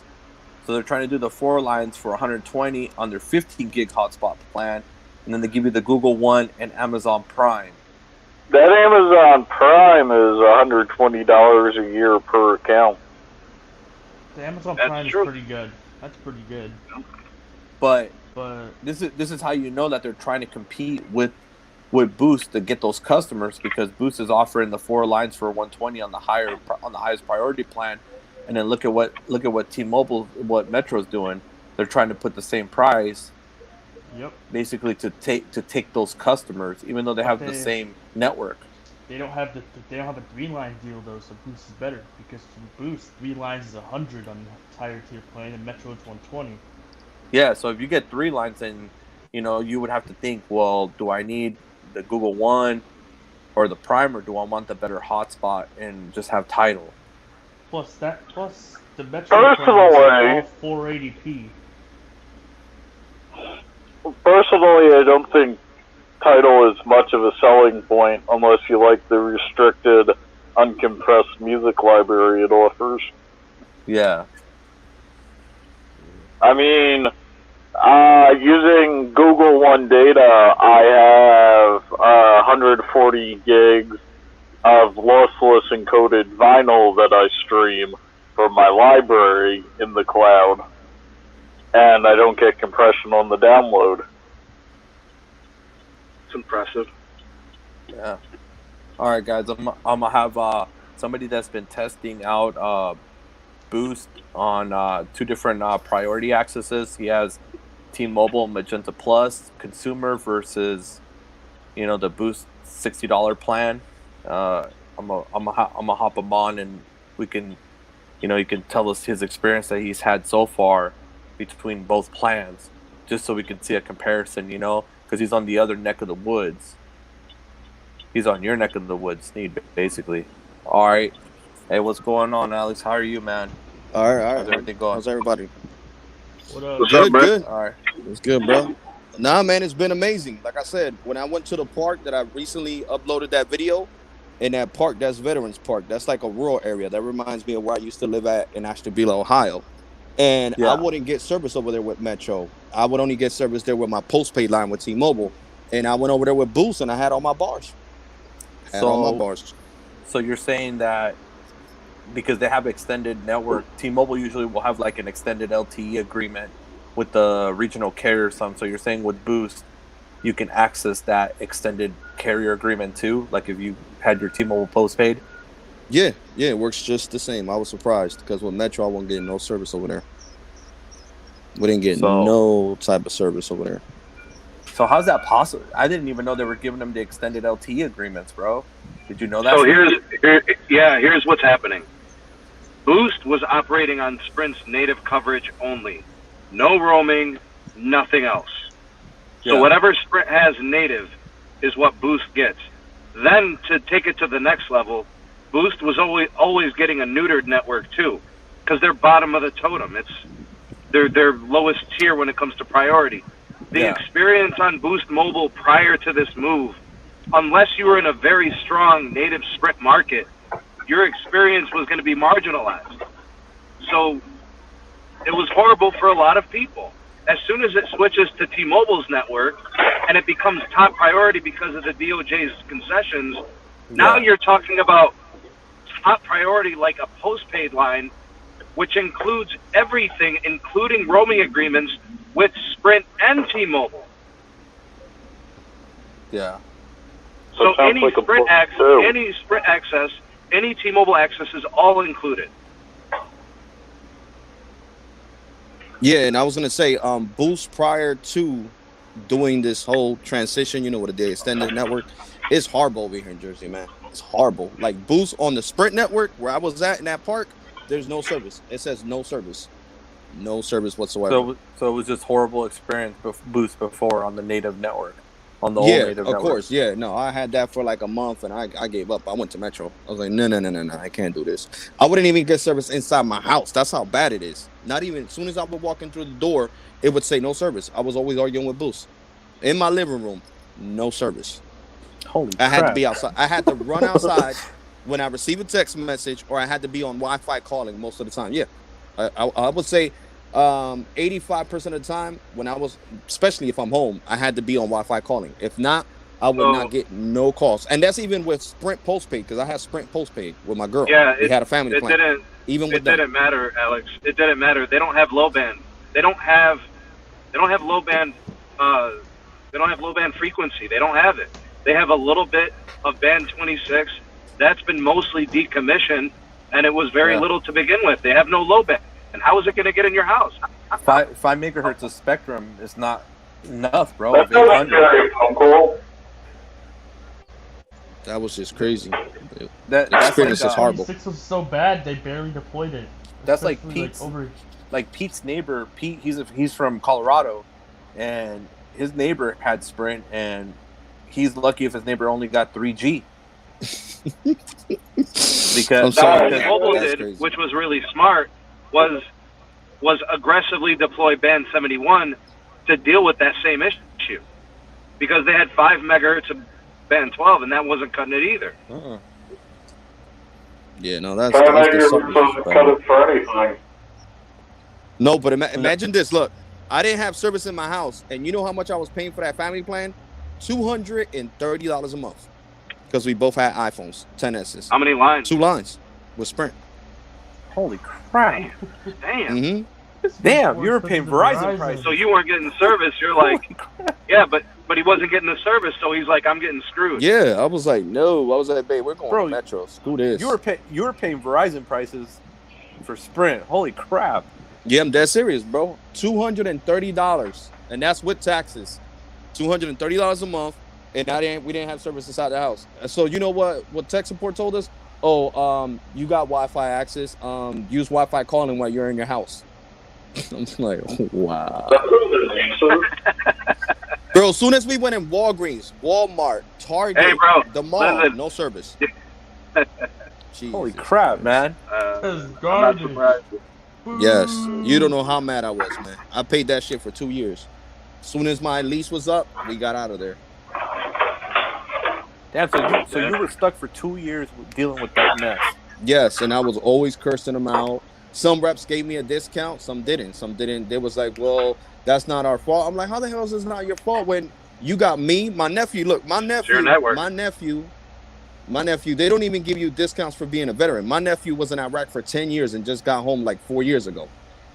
So they're trying to do the 4 lines for 120 on their 15 gig hotspot plan, and then they give you the Google One and Amazon Prime. That Amazon Prime is $120 a year per account. The Amazon Prime is pretty good. That's pretty good. But this is how you know that they're trying to compete with Boost to get those customers, because Boost is offering the 4 lines for 120 on the highest priority plan, and then look at what T-Mobile, what Metro's doing. They're trying to put the same price. Yep. Basically to take those customers, even though they have the same network. They don't have a 3-line deal though, so Boost is better, because for Boost 3 lines is 100 on the higher tier plan, and Metro is 120. Yeah, so if you get 3 lines, then you would have to think, well, do I need the Google One or the Prime, or do I want the better hotspot and just have title? Plus the Metro plan is all 480p. Personally, I don't think title is much of a selling point unless you like the restricted, uncompressed music library it offers. Yeah. I mean, using Google One data, I have 140 gigs of lossless encoded vinyl that I stream, for my library in the cloud, and I don't get compression on the download. It's impressive. Yeah. All right, guys. I'm gonna have somebody that's been testing out Boost on 2 different priority accesses. He has T-Mobile, Magenta Plus, consumer versus the Boost $60 plan. I'm gonna hop him on, and we can, he can tell us his experience that he's had so far between both plans, just so we can see a comparison. Because he's on the other neck of the woods. He's on your neck of the woods, Sneed, basically. All right. Hey, what's going on, Alex? How are you, man? All right. How's everything going? How's everybody? What up? What's up, bro? Good. All right. It's good, bro. Nah, man, it's been amazing. Like I said, when I went to the park that I recently uploaded that video, in that park, that's Veterans Park. That's like a rural area. That reminds me of where I used to live at in Ashtabula, Ohio. And I wouldn't get service over there with Metro. I would only get service there with my postpaid line with T-Mobile. And I went over there with Boost, and I had all my bars. So you're saying that because they have extended network, T-Mobile usually will have like an extended LTE agreement with the regional carrier or something. So you're saying with Boost, you can access that extended carrier agreement too? Like if you had your T-Mobile postpaid? Yeah, it works just the same. I was surprised because with Metro, I wasn't getting no service over there. We didn't get no type of service over there. So how's that possible? I didn't even know they were giving them the extended LTE agreements, bro. Did you know that? So here's what's happening. Boost was operating on Sprint's native coverage only. No roaming, nothing else. So whatever Sprint has native is what Boost gets. Then to take it to the next level, Boost was always getting a neutered network too, because they're bottom of the totem. It's their lowest tier when it comes to priority. The experience on Boost Mobile prior to this move, unless you were in a very strong native Sprint market, your experience was going to be marginalized. So it was horrible for a lot of people. As soon as it switches to T-Mobile's network and it becomes top priority because of the DOJ's concessions, now you're talking about top priority like a postpaid line, which includes everything, including roaming agreements with Sprint and T-Mobile. Yeah. So any Sprint access, any T-Mobile access is all included. Yeah, and I was gonna say, Boost prior to doing this whole transition, with the extended network, it's horrible over here in Jersey, man. It's horrible. Like Boost on the Sprint network where I was at in that park, there's no service. It says no service whatsoever. So it was just horrible experience Boost before on the native network, on the old native network. Of course. Yeah, no, I had that for like a month and I gave up. I went to Metro. I was like, no, I can't do this. I wouldn't even get service inside my house. That's how bad it is. Not even as soon as I would walk in through the door, it would say no service. I was always arguing with Boost. In my living room, no service. Holy I had crap. to be outside. I had to run outside when I receive a text message, or I had to be on Wi-Fi calling most of the time. Yeah, I would say 85% of the time when I was, especially if I'm home, I had to be on Wi-Fi calling. If not, I would not get no calls. And that's even with Sprint postpaid, because I had Sprint postpaid with my girl. Yeah, we had a family plan. It didn't matter, Alex. It didn't matter. They don't have low band. They don't have low band. They don't have low band frequency. They don't have it. They have a little bit of band 26. That's been mostly decommissioned, and it was very little to begin with. They have no low band. And how is it going to get in your house? 5 megahertz of spectrum is not enough, bro. That's not very cool. That was just crazy. The experience is horrible. 6 was so bad they barely deployed it. That's like Pete's neighbor. Pete, he's from Colorado, and his neighbor had Sprint, and he's lucky if his neighbor only got 3G. Because what Mobile did, which was really smart, was aggressively deploy band 71 to deal with that same issue, because they had 5 megahertz of band 12, and that wasn't cutting it either. Yeah, no, that's cut it for anything. No, but imagine this. Look, I didn't have service in my house, and you know how much I was paying for that family plan? $230 a month, because we both had iPhones, 10s. How many lines? 2 lines with Sprint. Holy crap! Damn. Mm-hmm. Damn, you were paying Verizon prices. So you weren't getting service. You're like, yeah, but he wasn't getting the service, so he's like, I'm getting screwed. Yeah, I was like, no. I was like, babe, we're going Bro, to Metro. Screw this. You were paying Verizon prices for Sprint. Holy crap! Yeah, I'm dead serious, bro. $230, and that's with taxes. $230 a month, and we didn't have service inside the house. And so you know what tech support told us? Oh, you got Wi-Fi access. Use Wi-Fi calling while you're in your house. I'm like, wow. Bro, as soon as we went in Walgreens, Walmart, Target, Hey, bro, the mall, listen. no service. Holy crap, man! That's I'm not garbage. surprised. Yes, you don't know how mad I was, man. I paid that shit for 2 years. As soon as my lease was up, we got out of there. Damn, so you were stuck for 2 years dealing with that mess. Yes, and I was always cursing them out. Some reps gave me a discount, some didn't. Some didn't. They was like, well, that's not our fault. I'm like, how the hell is this not your fault when you got me, my nephew? Look, my nephew, they don't even give you discounts for being a veteran. My nephew was in Iraq for 10 years and just got home like 4 years ago,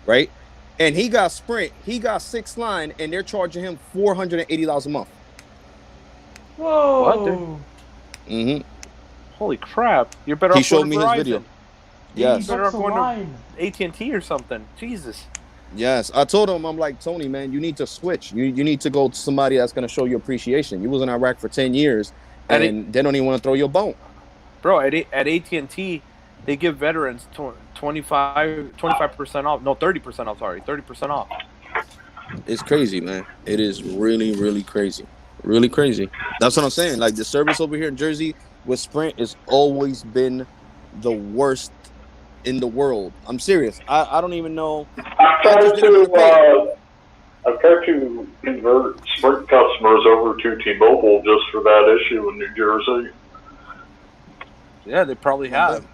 right? And he got Sprint, he got 6 line, and they're charging him $480 a month. Whoa. What, dude? Mm-hmm. Holy crap! You're better off. He showed going me to his Verizon. video. Yes. Better off $80 a going line. to AT&T or something. Jesus. Yes, I told him, I'm like, Tony, man, you need to switch. You need to go to somebody that's going to show you appreciation. You was in Iraq for 10 years, and they don't even want to throw you a bone. Bro, at AT&T, they give veterans 25% off. No, 30% off. Sorry, 30% off. It's crazy, man. It is really, really crazy. Really crazy. That's what I'm saying. Like, the service over here in Jersey with Sprint has always been the worst in the world. I'm serious. I don't even know. I've tried to convert Sprint customers over to T-Mobile just for that issue in New Jersey. Yeah, they probably have.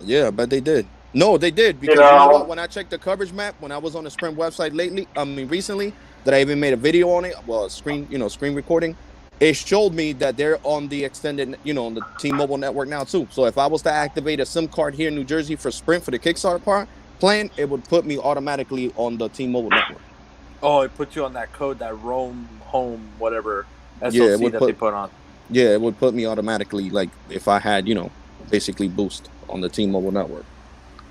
Yeah, I bet they did. No, they did, because you know what? When I checked the coverage map, when I was on the Sprint website recently, that I even made a video on it, well, screen recording, it showed me that they're on the extended, on the T-Mobile network now too. So if I was to activate a SIM card here in New Jersey for Sprint for the Kickstarter plan, it would put me automatically on the T-Mobile network. Oh, it puts you on that code, that roam home, whatever SOC Yeah, they put on. Yeah, it would put me automatically, like if I had, basically Boost on the T-Mobile network.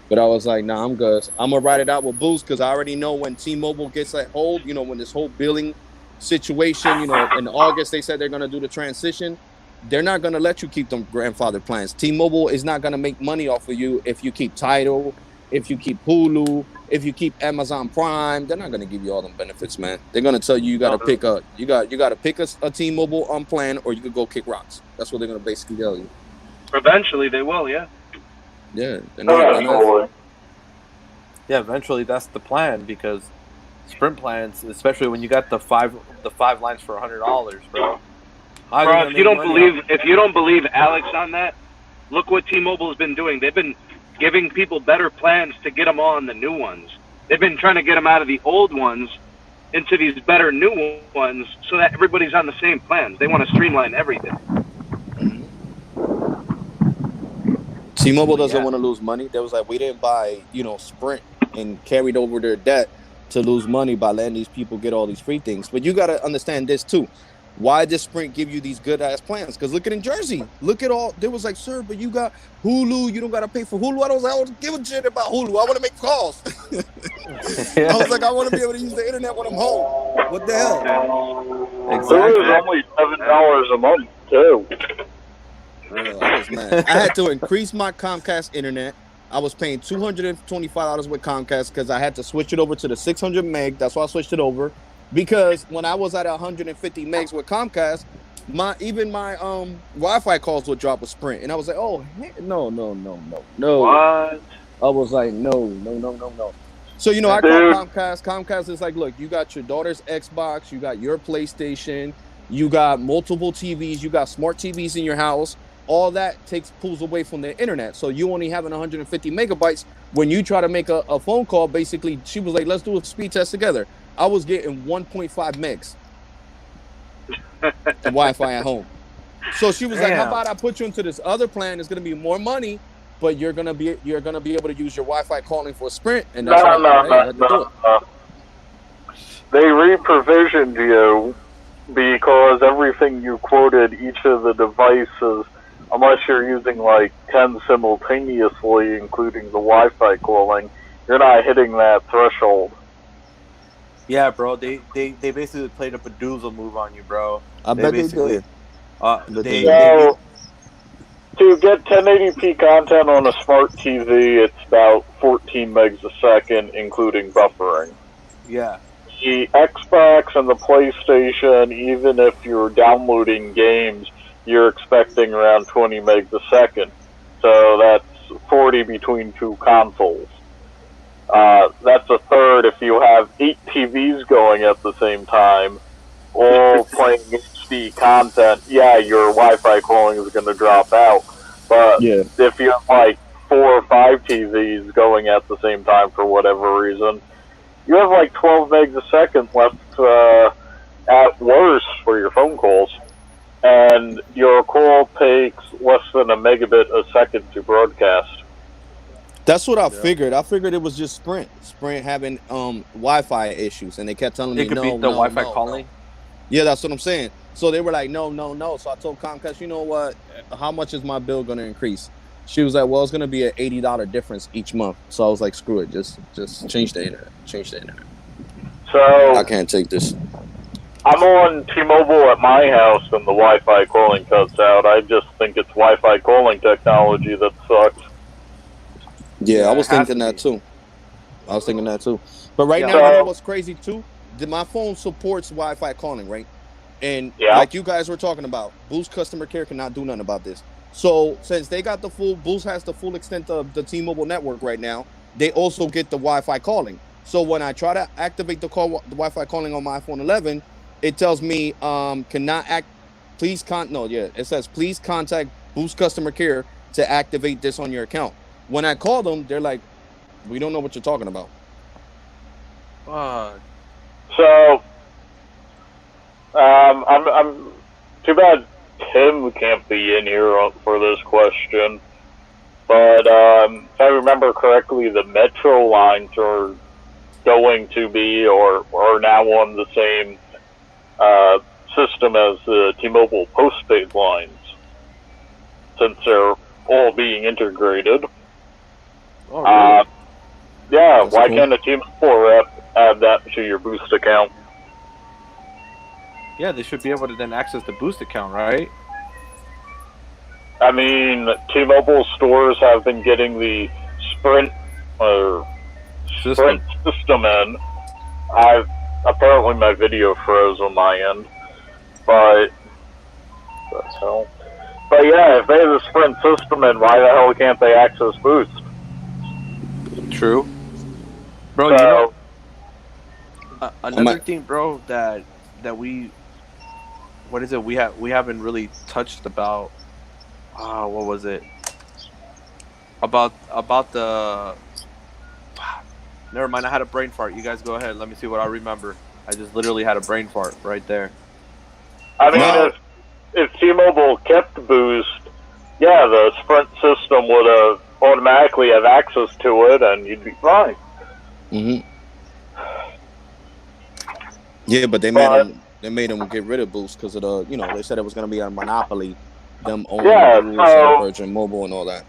But I was like, nah, I'm good. I'm going to ride it out with Boost because I already know when T-Mobile gets that hold, when this whole billing situation, in August, they said they're going to do the transition. They're not going to let you keep them grandfather plans. T-Mobile is not going to make money off of you if you keep Tidal, if you keep Hulu, if you keep Amazon Prime. They're not going to give you all them benefits, man. They're going to tell you got to pick a T-Mobile plan, or you could go kick rocks. That's what they're going to basically tell you. Eventually, they will, yeah. Yeah. Yeah, eventually that's the plan, because Sprint plans, especially when you got the five lines for $100, bro. Bro, if you don't believe Alex on that, look what T-Mobile has been doing. They've been giving people better plans to get them on the new ones. They've been trying to get them out of the old ones into these better new ones so that everybody's on the same plans. They want to streamline everything. T-Mobile doesn't want to lose money. They was like, we didn't buy, Sprint and carried over their debt to lose money by letting these people get all these free things. But you got to understand this too. Why does Sprint give you these good ass plans? Because look at in Jersey. Look at all. They was like, sir, but you got Hulu. You don't got to pay for Hulu. I don't give a shit about Hulu. I want to make calls. I was like, I want to be able to use the internet when I'm home. What the hell? Exactly. It was only $7 a month too. I was mad. I had to increase my Comcast internet. I was paying $225 with Comcast because I had to switch it over to the 600 meg. That's why I switched it over. Because when I was at 150 megs with Comcast, my Wi-Fi calls would drop with Sprint, and I was like, oh no. What? I was like, no. So I called Comcast. Comcast is like, look, you got your daughter's Xbox, you got your PlayStation, you got multiple TVs, you got smart TVs in your house. All that pulls away from the internet. So you only having 150 megabytes. When you try to make a phone call, basically, she was like, let's do a speed test together. I was getting 1.5 megs of Wi-Fi at home. So she was like, how about I put you into this other plan? It's going to be more money, but you're gonna be able to use your Wi-Fi calling for Sprint, and No, that's why no, hey, I had to do no, it. no. They re-provisioned you because everything you quoted, each of the devices, unless you're using like 10 simultaneously, including the Wi-Fi calling, you're not hitting that threshold. Yeah, bro. They basically played a Bedoozle move on you, bro. I bet they did. Uh, But they they So, to get 1080p content on a smart TV, it's about 14 megs a second, including buffering. yeah. The Xbox and the PlayStation, even if you're downloading games, you're expecting around 20 megs a second. So that's 40 between two consoles. That's a third if you have 8 TVs going at the same time, all playing HD content. Yeah, your Wi-Fi calling is going to drop out. But Yeah. if you have like 4 or 5 TVs going at the same time for whatever reason, you have like 12 megs a second left at worst for your phone calls. And your call takes less than a megabit a second to broadcast. That's what I figured. I figured it was just Sprint having Wi-Fi issues, and they kept telling me It could no, be the no, Wi-Fi no, calling. no. Yeah, that's what I'm saying. So they were like, no, no, no. So I told Comcast, you know what? How much is my bill going to increase? She was like, well, it's going to be an $80 difference each month. So I was like, screw it, just change the internet. Change the internet. So I can't take this. I'm on T-Mobile at my house and the Wi-Fi calling cuts out. I just think it's Wi-Fi calling technology that sucks. Yeah, I was it has thinking to that be. too. I was thinking that too. But right Yeah. now, you know So- what's crazy too? My phone supports Wi-Fi calling, right? And Yeah. like you guys were talking about, Boost customer care cannot do nothing about this. So since they got Boost has the full extent of the T-Mobile network right now, they also get the Wi-Fi calling. So when I try to activate the Wi-Fi calling on my iPhone 11, it tells me cannot act. Please it says please contact Boost customer care to activate this on your account. When I call them, they're like, we don't know what you're talking about. So, I'm too bad Tim can't be in here for this question. But if I remember correctly, the Metro lines are going to be or are now on the same system as the T-Mobile postpaid lines, since they're all being integrated. Oh, really? Yeah, That's why cool. can't a T-Mobile rep add that to your Boost account? Yeah, they should be able to then access the Boost account, right? I mean, T-Mobile stores have been getting the Sprint system in. Apparently my video froze on my end, but that's hell. But yeah, if they have the Sprint system in, why the hell can't they access Boost? True. Bro, So, you know, another thing, bro, that we, what is it? We haven't really touched about. What was it? About the. Never mind. I had a brain fart. You guys go ahead. Let me see what I remember. I just literally had a brain fart right there. I mean, if T-Mobile kept Boost, yeah, the Sprint system would have automatically have access to it, and you'd be fine. Mm-hmm. Yeah, but they made them get rid of Boost because of the, they said it was going to be a monopoly, them owning Boost and Virgin Mobile and all that.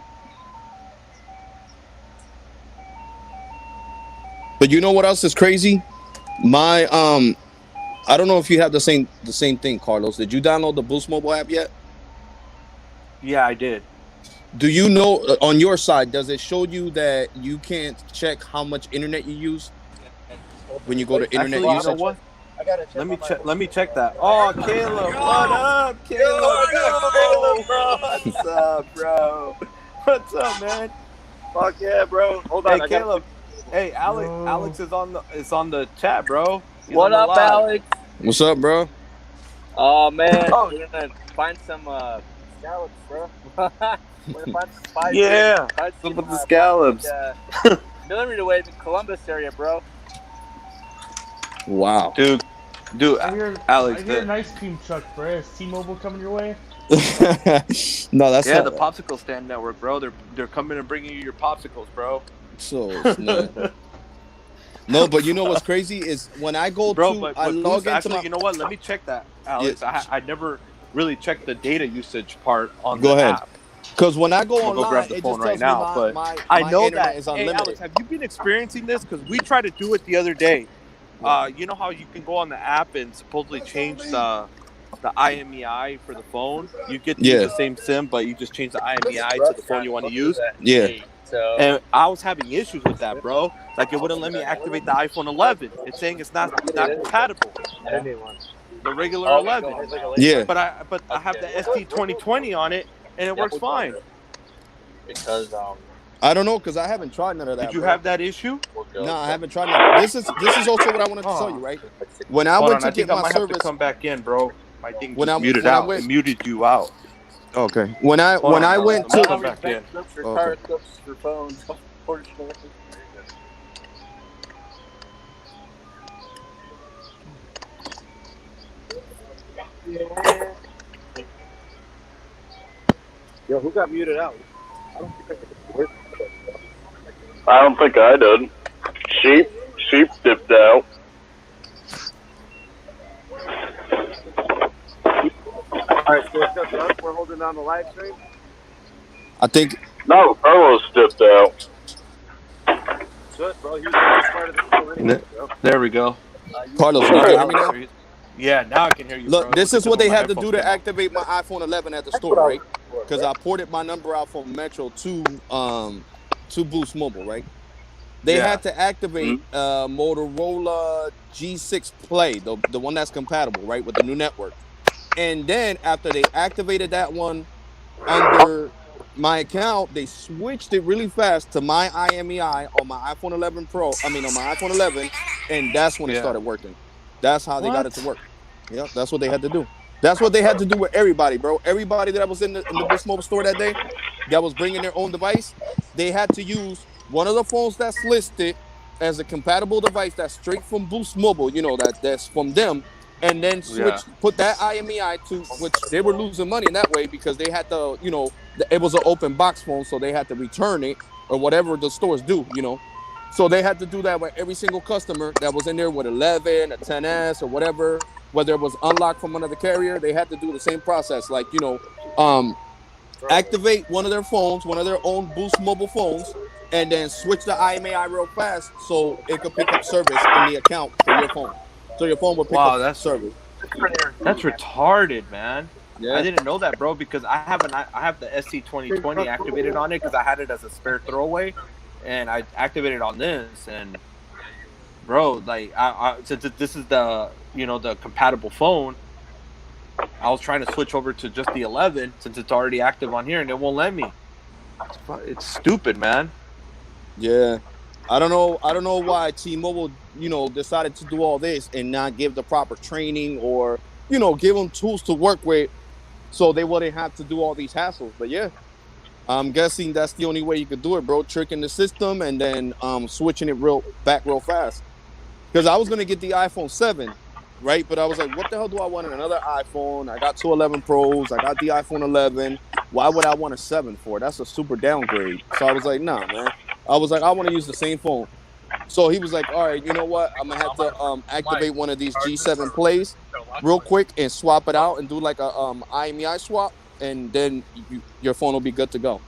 But you know what else is crazy? My I don't know if you have the same thing, Carlos. Did you download the Boost mobile app yet? Yeah, I did. Do you know on your side, does it show you that you can't check how much internet you use when you go to internet Actually, usage? you know what? Let me check that. Oh, Caleb, what up, Caleb? Bro, what's up, bro? What's up, man? Fuck yeah, bro. Hold on. Hey, Caleb. Hey, Alex is on the chat, bro. He's What on the up, live. Alex? What's up, bro? Oh man, Oh. we're gonna find some scallops, bro. We're gonna find some spicy. Yeah. Find What's up with the some, scallops? millimeter wave in Columbus area, bro. Wow. Dude, Dude, I hear Alex, an ice cream truck, bro. Is T-Mobile coming your way? No, that's yeah, not the popsicle stand network, bro. They're coming and bringing you your popsicles, bro. so. No, but you know what's crazy is when I go Bro, to, but I log Boost, into actually, my. you know what? Let me check that, Yeah, Alex. I never really checked the data usage part on go the ahead. app. Because when I go I'm gonna go online, grab the it phone just right tells me now. my But my I my know internet that. is Hey, unlimited. Alex, have you been experiencing this? Because we tried to do it the other day. What? You know how you can go on the app and supposedly change the IMEI for the phone. You get to use Yeah, the same SIM, but you just change the IMEI to Russ the phone got you want to photos use. at yeah. 8, so And I was having issues with that, bro. Like it wouldn't let me activate the iPhone 11. It's saying it's not compatible, I didn't need one. the regular Oh, go. 11. There's like a lake Yeah. But I have the Okay. ST 2020 on it, and it Yeah, works we'll go fine. there. Because I don't know because I haven't tried none of Did that, you bro. have that issue? we'll No, go. I haven't tried none. This is also what I wanted to tell you, Oh, right? When I hold went on. to I get think I my might have to service, come back in, bro. My thing when just I muted when I out. It went, muted you out. okay, when I Hold when on, I Alex. went Let me I to, don't come have any back bank in. slips or okay, card slips for phones. Unfortunately. Yeah. Yo, who got muted out? I don't think I can work. I don't think I did. Sheep dipped out. All right, so it's just us. We're holding down the live stream. I think No, Carlos dipped out. Good, bro. He was the best part of the show anyway, bro. There we go. Carlos, can you Sorry, hear me Alex. now? Yeah, now I can hear you, Look, bro. It was this is because what when they my had to headphones do to came off. activate my iPhone 11 at the That's store, what I was right? looking for, Because bro. I ported my number out from Metro to Boost Mobile, right? They Yeah. had to activate Motorola G6 Play, the one that's compatible, right, with the new network. And then after they activated that one under my account, they switched it really fast to my IMEI on my iPhone 11 Pro. I mean, on my iPhone 11, and that's when it Yeah. started working. That's how they got it to What? work. Yeah, that's what they had to do. That's what they had to do with everybody, bro. Everybody that was in the Boost Mobile store that day, that was bringing their own device, they had to use one of the phones that's listed as a compatible device that's straight from Boost Mobile. You know that's from them, and then Yeah. put that IMEI to which they were losing money in that way because they had to, it was an open box phone, so they had to return it or whatever the stores do. So they had to do that with every single customer that was in there with 11, a 10s or whatever, whether it was unlocked from another carrier. They had to do the same process, like activate one of their phones, one of their own Boost Mobile phones, and then switch the IMEI real fast so it could pick up service in the account for your phone. So your phone would pick up Wow, service. that's retarded, man. I Yeah. didn't know that, bro, because I have the SC 2020 activated on it because I had it as a spare throwaway, and I activated on this, and bro, like since this is the compatible phone, I was trying to switch over to just the 11 since it's already active on here, and it won't let me. It's stupid, man. Yeah. I don't know. I don't know why T-Mobile, decided to do all this and not give the proper training or, give them tools to work with so they wouldn't have to do all these hassles. But yeah, I'm guessing that's the only way you could do it, bro. Tricking the system and then switching it real fast. Because I was gonna get the iPhone 7, right? But I was like, what the hell do I want in another iPhone? I got two 11 Pros. I got the iPhone 11. Why would I want a 7 for? That's a super downgrade. So I was like, nah, man. I was like, I want to use the same phone. So he was like, all right, you know what? I'm gonna have to activate one of these G7 plays real quick and swap it out and do like a IMEI swap, and then your phone will be good to go.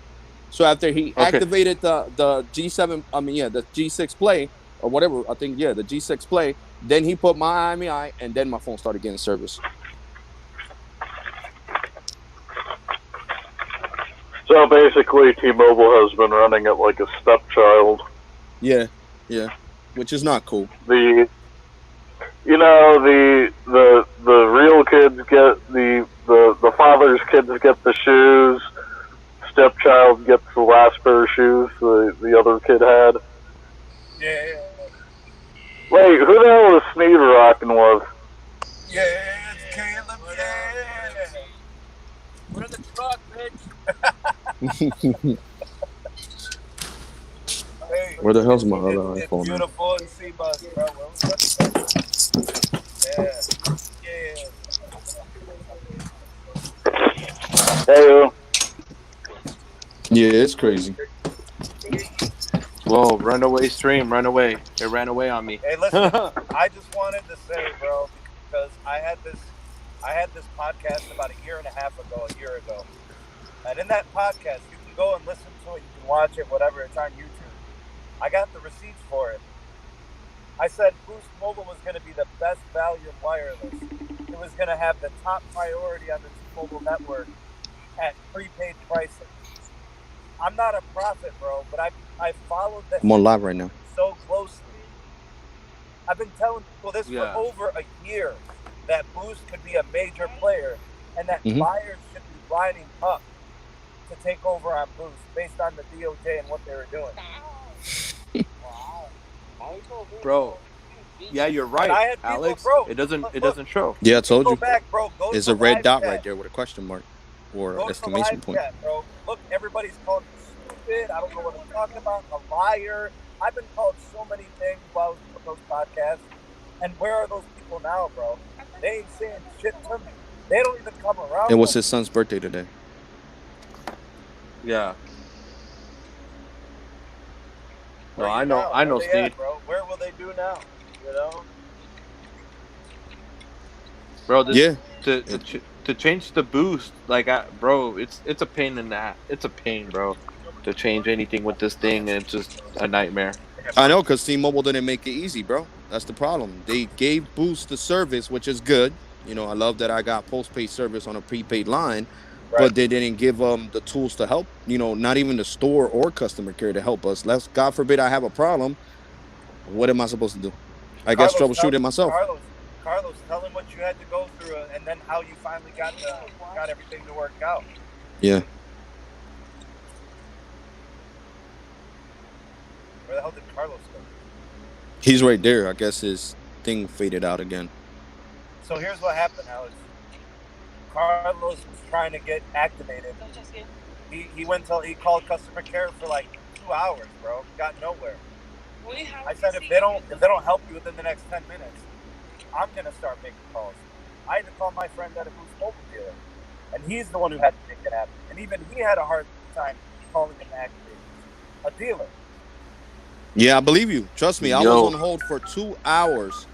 So after he Okay. activated the G7, the G6 play or whatever, I think the G6 play, then he put my IMEI and then my phone started getting service. So basically, T-Mobile has been running it like a stepchild. Yeah, which is not cool. The real kids get the father's kids get the shoes. Stepchild gets the last pair of shoes the other kid had. Yeah. Wait, who the hell was Sneed rocking with? Yeah, it's Caleb. Yeah. We're in the truck, bitch. Hey, Where the hell's my other it's iPhone? beautiful in C-Bus, bro. Yeah. Yeah. Hey, Yeah, it's crazy. Whoa, runaway stream, runaway. It ran away on me. Hey, listen. I just wanted to say, bro, because I had this podcast about a year and a half ago, a year ago, and in that podcast, you can go and listen to it. You can watch it, whatever. It's on YouTube. I got the receipts for it. I said Boost Mobile was going to be the best value in wireless. It was going to have the top priority on the T-Mobile network at prepaid pricing. I'm not a prophet, bro, but I followed this I'm on live right now. so closely. I've been telling people this Yeah. for over a year, that Boost could be a major player and that Mhm. buyers should be lining up to take over on Boost based on the DOJ and what they were doing. Bro. Yeah, you're And I right, had people, Alex. bro. It doesn't look, show. Yeah, I told go you. back, bro. Go There's to a red live dot chat. right there with a question mark or Go to exclamation live point. chat, bro. Look, everybody's calling me stupid. I don't know what I'm talking about. A liar. I've been called so many things while I was doing those podcasts. And where are those people now, bro? They ain't saying shit to me. They don't even come around. And what's his son's birthday today? Yeah. Where No, you I know, now? I know, Where they at, Sneed. bro. Where will they do now? You know? Bro, this, Yeah. to change the boost, like, bro, it's a pain in that. It's a pain, bro, to change anything with this thing, and it's just a nightmare. I know, because T-Mobile didn't make it easy, bro. That's the problem. They gave Boost the service, which is good. You know, I love that I got postpaid service on a prepaid line, Right. but they didn't give the tools to help. You know, not even the store or customer care to help us. Let's God forbid I have a problem. What am I supposed to do? I guess troubleshoot it myself. Carlos, tell him what you had to go through and then how you finally got everything to work out. Yeah. Where the hell did Carlos go? He's right there. I guess his thing faded out again. So here's what happened, Alex. Carlos was trying to get activated. He called customer care for like 2 hours, bro. Got nowhere. I said if they don't help you within the next 10 minutes, I'm gonna start making calls. I had to call my friend at a Boost Mobile dealer, and he's the one who had to make it happen. And even he had a hard time calling him activated. A dealer. Yeah, I believe you. Trust me. I Yo. was on hold for 2 hours.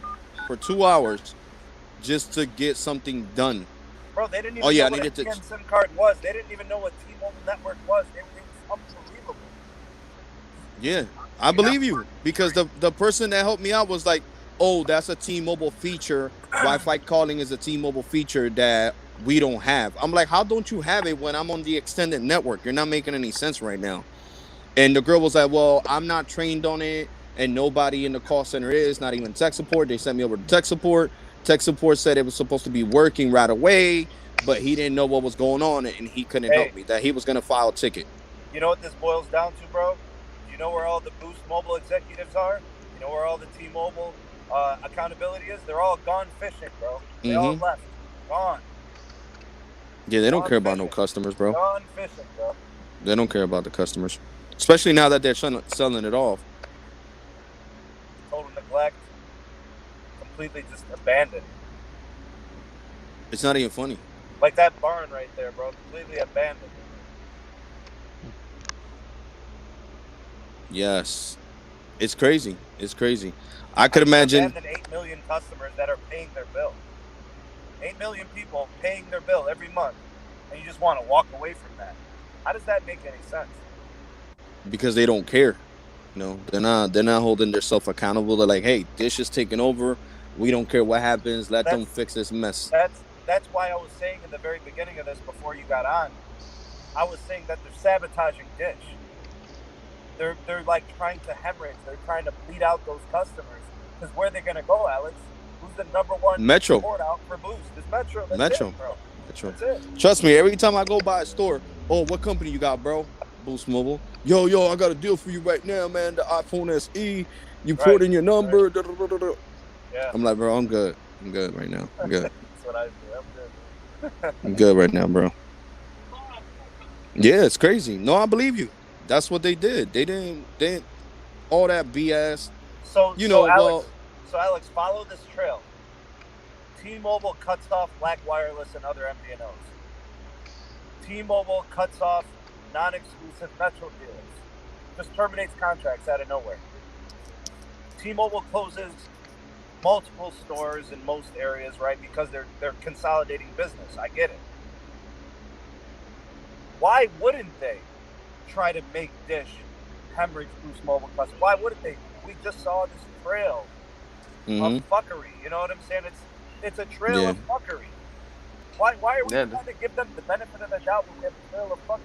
For 2 hours, just to get something done. Bro, they didn't even Oh, yeah, know I what a needed to- TN SIM card was. They didn't even know what T-Mobile network was. It was unbelievable. Yeah, I believe you, because the person that helped me out was like, "Oh, that's a T-Mobile feature. Wi-Fi calling is a T-Mobile feature that we don't have." I'm like, "How don't you have it when I'm on the extended network? You're not making any sense right now." And the girl was like, "Well, I'm not trained on it, and nobody in the call center is, not even tech support. They sent me over to tech support. Tech support said it was supposed to be working right away, but he didn't know what was going on, and he couldn't help me. That he was gonna file a ticket." You know what this boils down to, bro? You know where all the Boost Mobile executives are? You know where all the T-Mobile accountability is? They're all gone fishing, bro. They all left. Gone. Yeah, they don't Gone care about no fishing. customers, bro. Gone fishing, bro. They don't care about the customers, especially now that they're selling it off. Total neglect. Completely just abandoned. It's not even funny. Like that barn right there, bro. Completely abandoned. Yes, it's crazy. It's crazy. I could imagine. Abandon 8 million customers that are paying their bill. 8 million people paying their bill every month, and you just want to walk away from that. How does that make any sense? Because they don't care. You know, they're not holding themselves accountable. They're like, "Hey, Dish is taking over. We don't care what happens. Let them fix this mess." That's why I was saying in the very beginning of this, before you got on, I was saying that they're sabotaging Dish. They're like trying to hemorrhage. They're trying to bleed out those customers. Because where are they gonna go, Alex? Who's the number one Metro. support out for Boost? It's Metro. That's Metro. it, bro. Metro. That's it. Trust me, every time I go by a store, "Oh, what company you got, bro?" "Boost Mobile." Yo, I got a deal for you right now, man. The iPhone SE. You put in your number. Right. Yeah. I'm like, "Bro, I'm good. I'm good right now. I'm good. That's what I do. I'm good. I'm good right now, bro." Yeah, it's crazy. No, I believe you. That's what they did. They didn't all that BS. So You know, Alex, follow this trail. T-Mobile cuts off Black Wireless and other MVNOs. T-Mobile cuts off non-exclusive Metro deals. Just terminates contracts out of nowhere. T-Mobile closes multiple stores in most areas, right? Because they're consolidating business. I get it. Why wouldn't they try to make Dish hemorrhage Boost Mobile customers? Why wouldn't they? We just saw this trail of fuckery. You know what I'm saying? It's a trail of fuckery. Why are we trying to give them the benefit of the doubt when we have a trail of fuckery?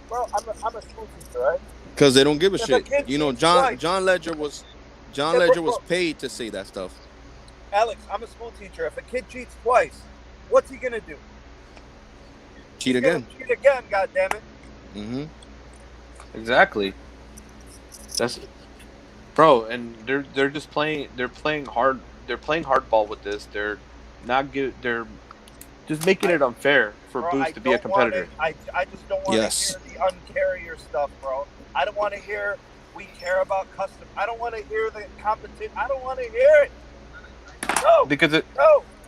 Bro, I'm a school teacher, right? Because they don't give a shit. You know, John Ledger was paid to say that stuff. Alex, I'm a school teacher. If a kid cheats twice, what's he gonna do? Cheat again. Cheat again, goddammit. Mm-hmm. Exactly. That's, bro, and they're just playing. They're playing hard. They're playing hardball with this. They're not good. They're just making it unfair for Boost to be a competitor. I just don't want to hear the uncarrier stuff, bro. I don't want to hear we care about custom. I don't want to hear the competition. I don't want to hear it. No,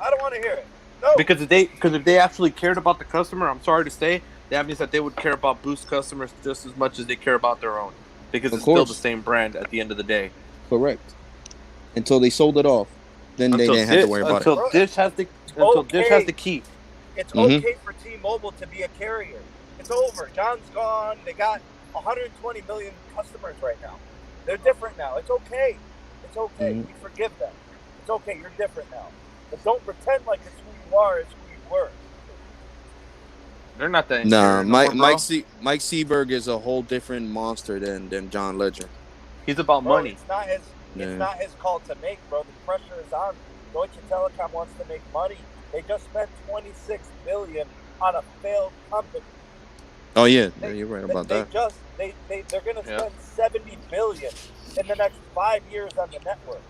I don't want to hear it. No, because if they actually cared about the customer, I'm sorry to say, that means that they would care about Boost customers just as much as they care about their own, because it's still the same brand at the end of the day. Correct. Until they sold it off, then they didn't have to worry about it. Until Dish has the key. It's okay for T-Mobile to be a carrier. It's over. John's gone. They got 120 million customers right now. They're different now. It's okay. It's okay. We forgive them. It's okay. You're different now. But don't pretend like it's who you are. It's who you were. They're not that. Nah, Mike Seberg is a whole different monster than John Ledger. He's about money. It's not his call to make, bro. The pressure is on. Deutsche Telekom wants to make money. They just spent $26 billion on a failed company. Oh yeah, you're right about that. They're going to spend $70 billion in the next 5 years on the network.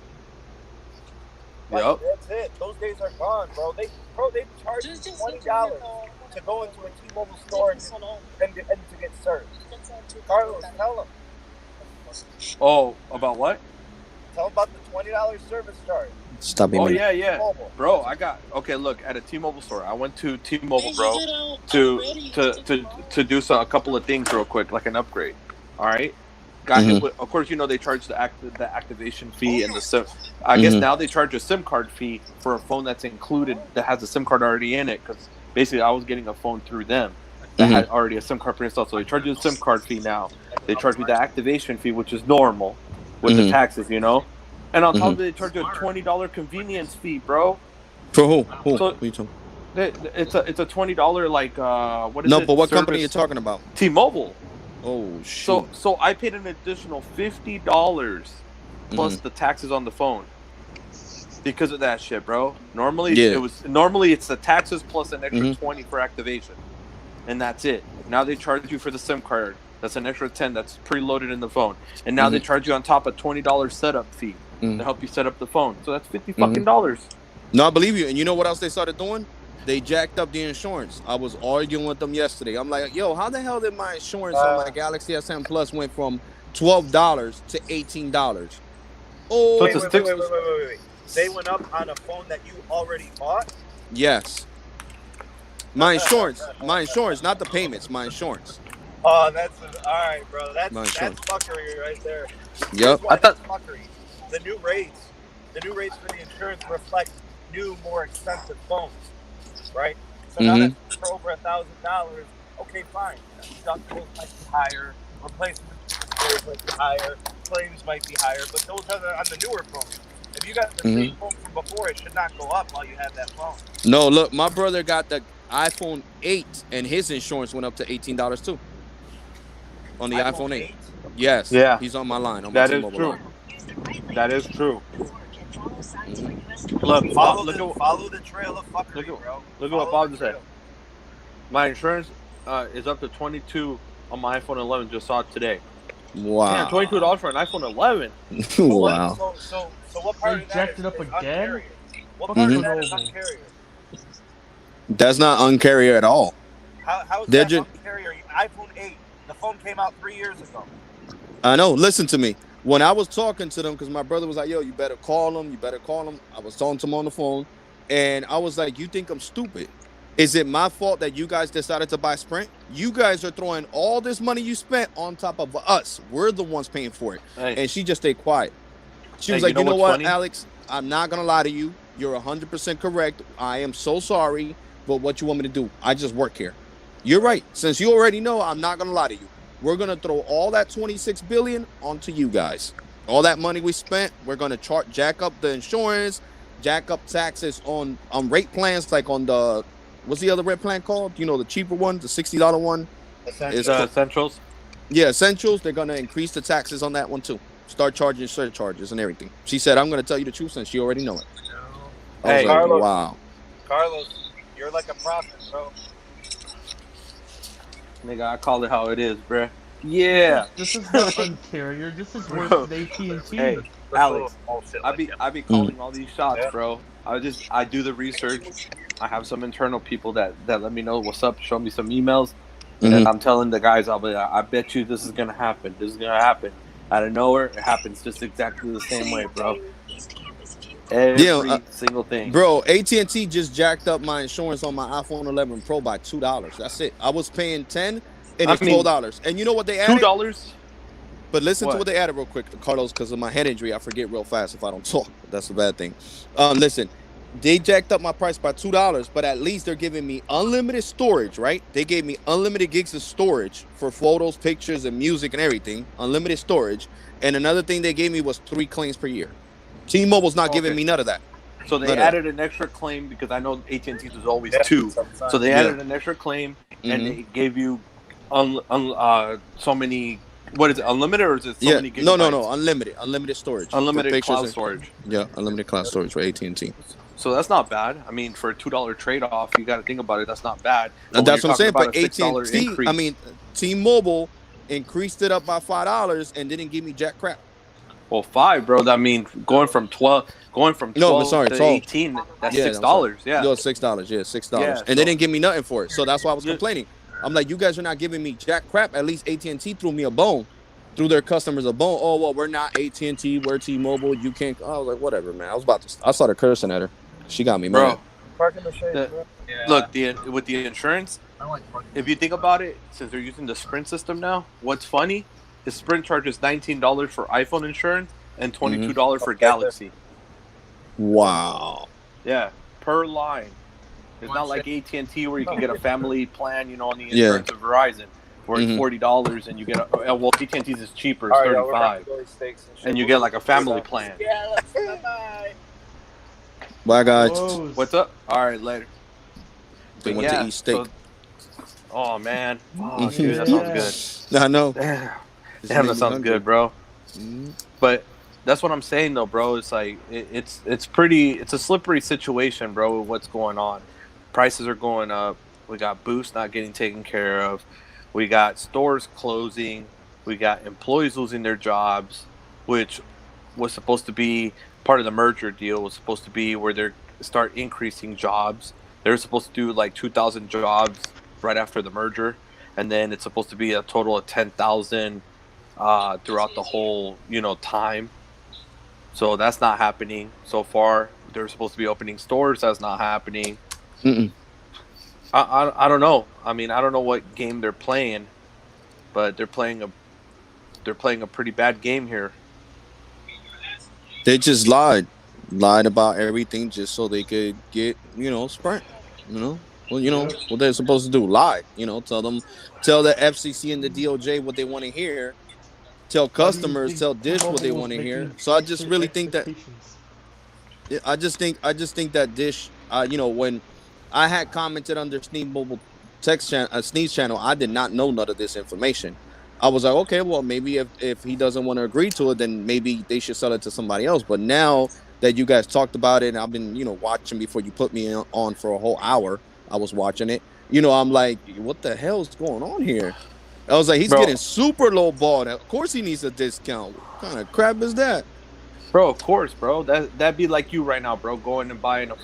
That's it. Those days are gone, bro. They charge you $20 to go into a T-Mobile store and to get served. Carlos, tell them. Oh, about what? Tell them about the $20 service charge. Stop being yeah. Bro, okay, look, at a T-Mobile store. I went to T-Mobile, bro, to do a couple of things real quick, like an upgrade. All right? Got hit with, of course, you know, they charge the activation fee and the SIM. I guess now they charge a SIM card fee for a phone that's included, that has a SIM card already in it, because basically I was getting a phone through them that had already a SIM card pre-installed. So they charge you a SIM card fee now. They charge you the activation fee, which is normal with the taxes, you know? And on top of it, they charge you a $20 convenience fee, bro. For who? So, what are you talking? It's a $20 like what is it? No, but what company are you talking about? T-Mobile. Oh shit. So I paid an additional $50 plus the taxes on the phone because of that shit, bro. Normally it's the taxes plus an extra 20 for activation, and that's it. Now they charge you for the SIM card. That's an extra 10 that's preloaded in the phone, and now they charge you on top a $20 setup fee to help you set up the phone. So that's $50 fucking dollars. No, I believe you. And you know what else they started doing? They jacked up the insurance. I was arguing with them yesterday. I'm like, yo, how the hell did my insurance on my Galaxy S10 Plus went from $12 to $18? Oh, so wait. They went up on a phone that you already bought? Yes. My insurance, not the payments, my insurance. Oh, that's all right, bro. That's fuckery right there. Yep. I thought fuckery. The new rates for the insurance reflect new, more expensive phones, right? So now that's for over $1,000. Okay, fine. Deductibles might be higher, replacement might be higher, claims might be higher, but those are on the newer phones. If you got the same phone from before, it should not go up while you have that phone. No, look, my brother got the iPhone 8, and his insurance went up to $18 too. On the iPhone 8. Yes. Yeah. He's on my line. On that my is T-Mobile true. line. That is true. Look, follow the trail of fuckery, bro. Look at what Bob just said. My insurance is up to $22 on my iPhone 11. Just saw it today. Wow. Man, $22 for an iPhone 11. Wow. So what part of that is again? What part of that is uncarrier? That's not uncarrier at all. How is that uncarrier? iPhone 8. The phone came out 3 years ago. I know. Listen to me. When I was talking to them, because my brother was like, yo, you better call them. I was talking to him on the phone. And I was like, you think I'm stupid? Is it my fault that you guys decided to buy Sprint? You guys are throwing all this money you spent on top of us. We're the ones paying for it. Hey, And she just stayed quiet. She was hey, like, you know what's what, funny? Alex? I'm not going to lie to you. You're 100% correct. I am so sorry. But what you want me to do? I just work here. You're right. Since you already know, I'm not going to lie to you. We're going to throw all that $26 billion onto you guys. All that money we spent, we're going to jack up the insurance, jack up taxes on rate plans, like on the, what's the other rate plan called? You know, the cheaper one, the $60 one. Essentially. Essentials. Yeah, essentials. They're going to increase the taxes on that one too. Start charging surcharges and everything. She said, I'm going to tell you the truth since you already know it. I was Hey, like, Carlos. wow. Carlos, you're like a prophet, bro. Nigga, I call it how it is, bruh. Yeah. This is not Un-Carrier. This is worse Bro. than AT&T. Hey, Alex, Bullshit I like be that. I be calling all these shots, Yeah. bro. I do the research. I have some internal people that let me know what's up, show me some emails, and then I'm telling the guys, I'll be like, I bet you this is gonna happen. This is gonna happen. Out of nowhere, it happens just exactly the same way, bro. Every single thing. Bro, AT&T just jacked up my insurance on my iPhone 11 Pro by $2. That's it. I was paying $10 and it's $12. And you know what they added? $2. But listen What? to what they added real quick, Carlos, because of my head injury. I forget real fast if I don't talk. That's a bad thing. Listen, they jacked up my price by $2, but at least they're giving me unlimited storage, right? They gave me unlimited gigs of storage for photos, pictures, and music and everything. Unlimited storage. And another thing they gave me was 3 claims per year. T-Mobile's not giving me none of that. So they None of added an extra claim because I know AT&T's was always 2. So they added an extra claim and they gave you so many. What is it? Unlimited or is it so many gigabytes? No. Unlimited storage. Unlimited cloud storage. Yeah, unlimited cloud storage for AT&T. So that's not bad. I mean, for a $2 trade-off, you got to think about it. That's not bad. And that's what I'm saying. But AT&T, AT&T, I mean, T-Mobile increased it up by $5 and didn't give me jack crap. Well, 5, bro. I mean, going from 12 to 18, that's $6. Yeah, No, $6. Yeah, $6. Yeah, and they didn't give me nothing for it. So that's why I was complaining. I'm like, you guys are not giving me jack crap. At least AT&T threw me a bone, threw their customers a bone. Oh well, we're not AT&T, we're T-Mobile. You can't. I was like, whatever, man. I started cursing at her. She got me mad. Parking the shade, bro. Yeah. Look, with the insurance, if you think about it, since they're using the Sprint system now, what's funny is Sprint charges $19 for iPhone insurance and $22 for Galaxy. Wow. Yeah, per line. It's not like AT&T where you can get a family plan, you know, on the insurance of Verizon, where it's $40 and you get well, AT&T's is cheaper, it's $35, and you get like a family plan. Yeah, bye. Bye, guys. What's up? All right, later. They went to eat steak. Oh man, dude, that sounds good. I know. Damn, that sounds good, bro. But that's what I'm saying, though, bro. It's like it's a slippery situation, bro. With what's going on, prices are going up. We got Boost not getting taken care of. We got stores closing. We got employees losing their jobs, which was supposed to be part of the merger deal. Was supposed to be where they start increasing jobs. They're supposed to do like 2,000 jobs right after the merger, and then it's supposed to be a total of 10,000 throughout the whole time. So that's not happening so far. They're supposed to be opening stores. That's not happening. I don't know. I mean, I don't know what game they're playing, but they're playing a pretty bad game here. They just lied about everything just so they could get Sprint. What they're supposed to do, lie. Tell the FCC and the DOJ what they want to hear. Tell customers, tell Dish what they want to hear. So I just really think that. I just think that Dish. When I had commented under Sneeze Mobile Sneeze channel, I did not know none of this information. I was like, okay, well, maybe if he doesn't want to agree to it, then maybe they should sell it to somebody else. But now that you guys talked about it, and I've been watching before you put me on for a whole hour. I was watching it. I'm like, what the hell is going on here? I was like, he's getting super low balled. Of course he needs a discount. What kind of crap is that? Bro, of course, bro. That'd be like you right now, bro, going and buying a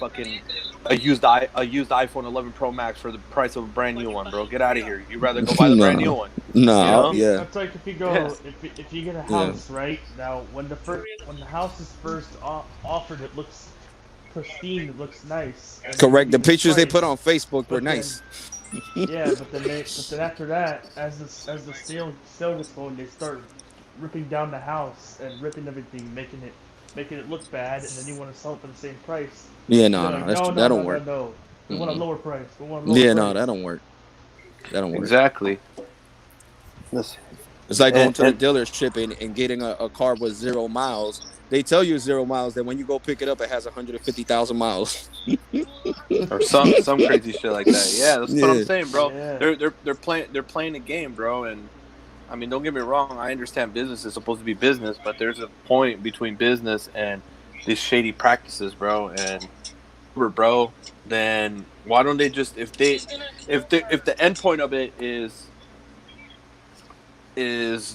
used iPhone 11 Pro Max for the price of a brand new one, bro. Get out of here. You'd rather go buy the brand new one. No, yeah. That's like if you go if you get a house, right? Now when the house is first offered, it looks pristine. It looks nice. And Correct. The give you pictures they put price. on Facebook were But then, nice. yeah, but then after that, as the sale gets going, they start ripping down the house and ripping everything, making it look bad, and then you want to sell it for the same price. Yeah, They're no, like, no, no, no, that no, don't no, work. no. We want a Mm-mm. lower price. We want a lower Yeah, price. no, that don't work. That don't work. Exactly. Listen. It's like going to the And- dealership and getting a car with 0 miles. They tell you 0 miles. Then when you go pick it up, it has 150,000 miles. or some crazy shit like that. Yeah, that's what I'm Yeah. saying, bro. Yeah. They're playing a game, bro. And I mean, don't get me wrong. I understand business is supposed to be business, but there's a point between business and these shady practices, bro. And bro, then why don't they just if the end point of it is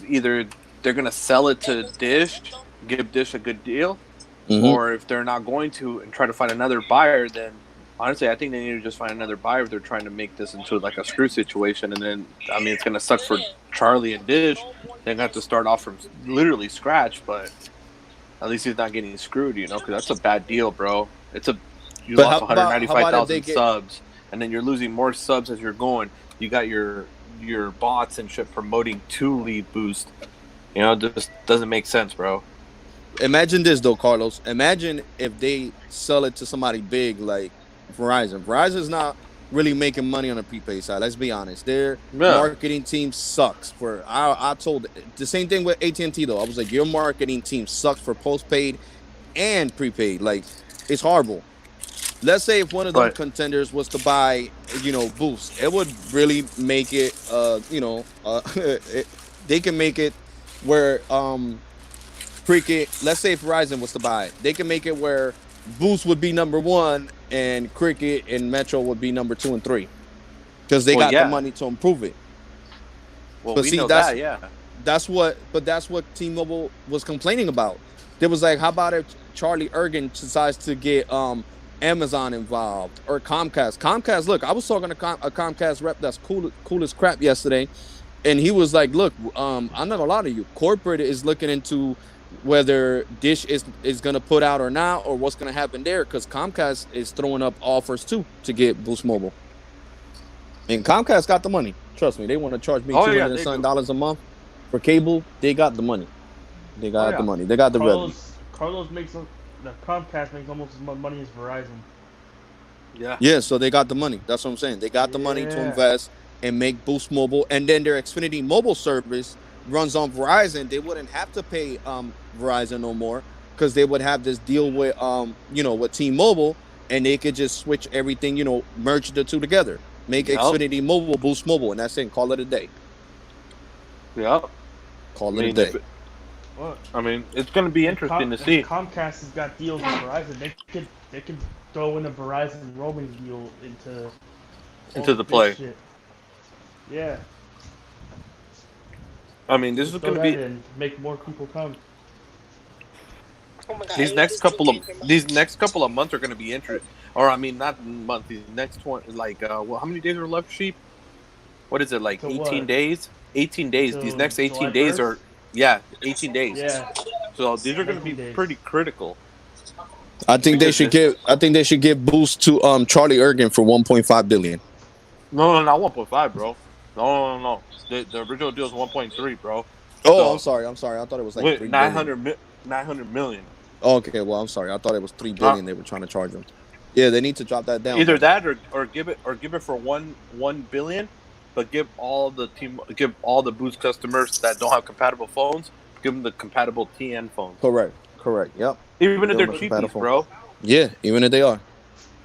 either they're gonna sell it to Dish, give Dish a good deal, Mm-hmm. or if they're not going to and try to find another buyer, then honestly, I think they need to just find another buyer if they're trying to make this into like a screw situation. And then, I mean, it's going to suck for Charlie and Dish. They're going to have to start off from literally scratch, but at least he's not getting screwed, you know, because that's a bad deal, bro. You But lost how about if 195,000 they get- subs, and then you're losing more subs as you're going. You got your bots and shit promoting to lead boost. You know, it just doesn't make sense, bro. Imagine this though, Carlos. Imagine if they sell it to somebody big like Verizon. Verizon's not really making money on the prepaid side. Let's be honest. Their Yeah. marketing team sucks. I told the same thing with AT&T though. I was like, your marketing team sucks for postpaid and prepaid. Like, it's horrible. Let's say if one of them But- contenders was to buy, Boost, it would really make it, they can make it where Cricket. Let's say if Verizon was to buy it, they can make it where Boost would be number 1 and Cricket and Metro would be number 2 and 3 because they got yeah. the money to improve it. Well, But we see, know that's- that, yeah. That's what T-Mobile was complaining about. They was like, how about if Charlie Ergen decides to get Amazon involved or Comcast? Comcast, look, I was talking to a Comcast rep that's cool as crap yesterday, and he was like, look, I'm not gonna lie to you. Corporate is looking into whether Dish is gonna put out or not, or what's gonna happen there, because Comcast is throwing up offers too to get Boost Mobile. And Comcast got the money. Trust me, they want to charge me $200 a month for cable. They got the money. They got the money. They got the revenue. Carlos makes Comcast makes almost as much money as Verizon. Yeah. Yeah, so they got the money. That's what I'm saying. They got the money to Yeah. invest and make Boost Mobile, and then their Xfinity mobile service runs on Verizon. They wouldn't have to pay Verizon no more because they would have this deal with with T-Mobile, and they could just switch everything, merge the two together, make Xfinity Mobile Boost Mobile, and that's it. Call it a day. Yep. Call it a day. What? I mean, it's going to be interesting to see. Comcast has got deals with Verizon. They could throw in a Verizon roaming deal into the play. Shit. Yeah. I mean, this is going to be and make more people come. these next couple of months are going to be interesting. Or I mean, not months. These next 20, how many days are left, Sheep? What is it, like To 18 what? days? 18 days. These next 18 July days 1st? are 18 days. Yeah. So these are going to be 19 days. pretty critical. I think they should give Boost to Charlie Ergen for $1.5 billion. No, not 1.5, bro. No. The original deal is 1.3, bro. Oh, I'm sorry. I thought it was like Wait, 3 900 million. Okay, well, I'm sorry. I thought it was $3 billion they were trying to charge him. Yeah, they need to drop that down. Either that or give it for $1 billion, but give all the Boost customers that don't have compatible phones, give them the compatible TN phones. Correct. Yep. Even if they're Give them a cheapies, compatible bro. Yeah, even if they are.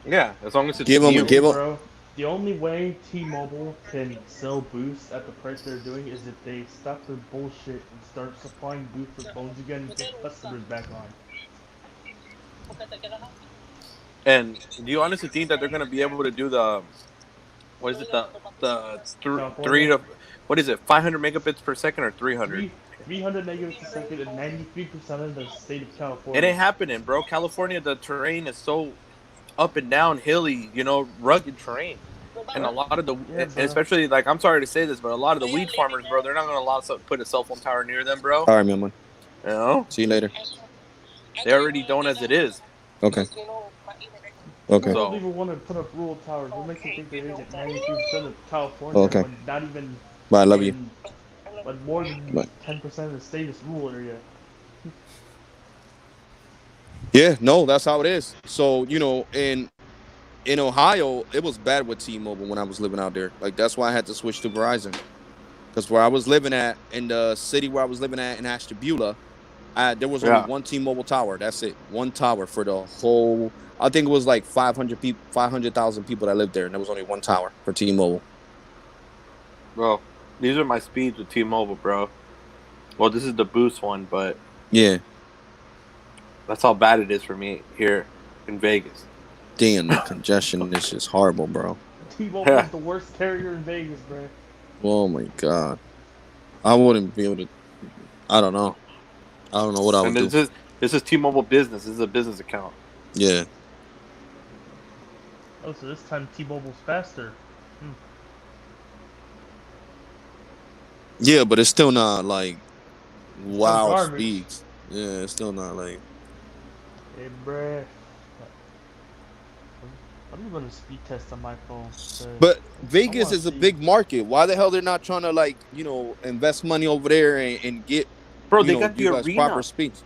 Yeah, as long as it's Give 'em- you. give 'em- Bro, the only way T-Mobile can sell Boost at the price they're doing is if they stop their bullshit and start supplying Boost for phones again and get customers back on. And do you honestly think that they're gonna be able to do the what is it three to what is it 500 megabits per second or 300? 300 megabits per second and 93% of the state of California. It ain't happening, bro. California, the terrain is so up and down, hilly, rugged terrain. And a lot of the, especially, like, I'm sorry to say this, but a lot of the weed farmers, bro, they're not going to allow put a cell phone tower near them, bro. All right, man. You know? See you later. They already don't as it is. Okay. Okay. People So- don't even want to put up rural towers. What makes you think they're hitting 93% of California Okay. when not even Bye. I love you. fucking, like more than Bye. 10% of the state is rural area? Yeah, no, that's how it is. So, in Ohio, it was bad with T-Mobile when I was living out there. Like that's why I had to switch to Verizon. Because where I was living at, in the city where I was living at in Ashtabula, there was only Yeah. one T-Mobile tower. That's it. One tower for the whole. I think it was like 500 people, 500,000 people that lived there, and there was only one tower for T-Mobile. Bro, these are my speeds with T-Mobile, bro. Well, this is the boost one, but Yeah, that's how bad it is for me here in Vegas. damn, the congestion is just horrible, bro. T-Mobile Yeah. is the worst carrier in Vegas, bro. Oh my god, I wouldn't be able to. I don't know. I don't know what I would And do. this is T-Mobile business. This is a business account. Yeah, Oh, so this time T-Mobile's faster. yeah, but it's still not like wow garbage. speeds. Yeah, it's still not like. Hey, bruh. I'm gonna run a speed test on my phone. But I Vegas wanna is a see. big market. Why the hell they're not trying to like invest money over there and get Bro, they got the you guys proper arena. speeds?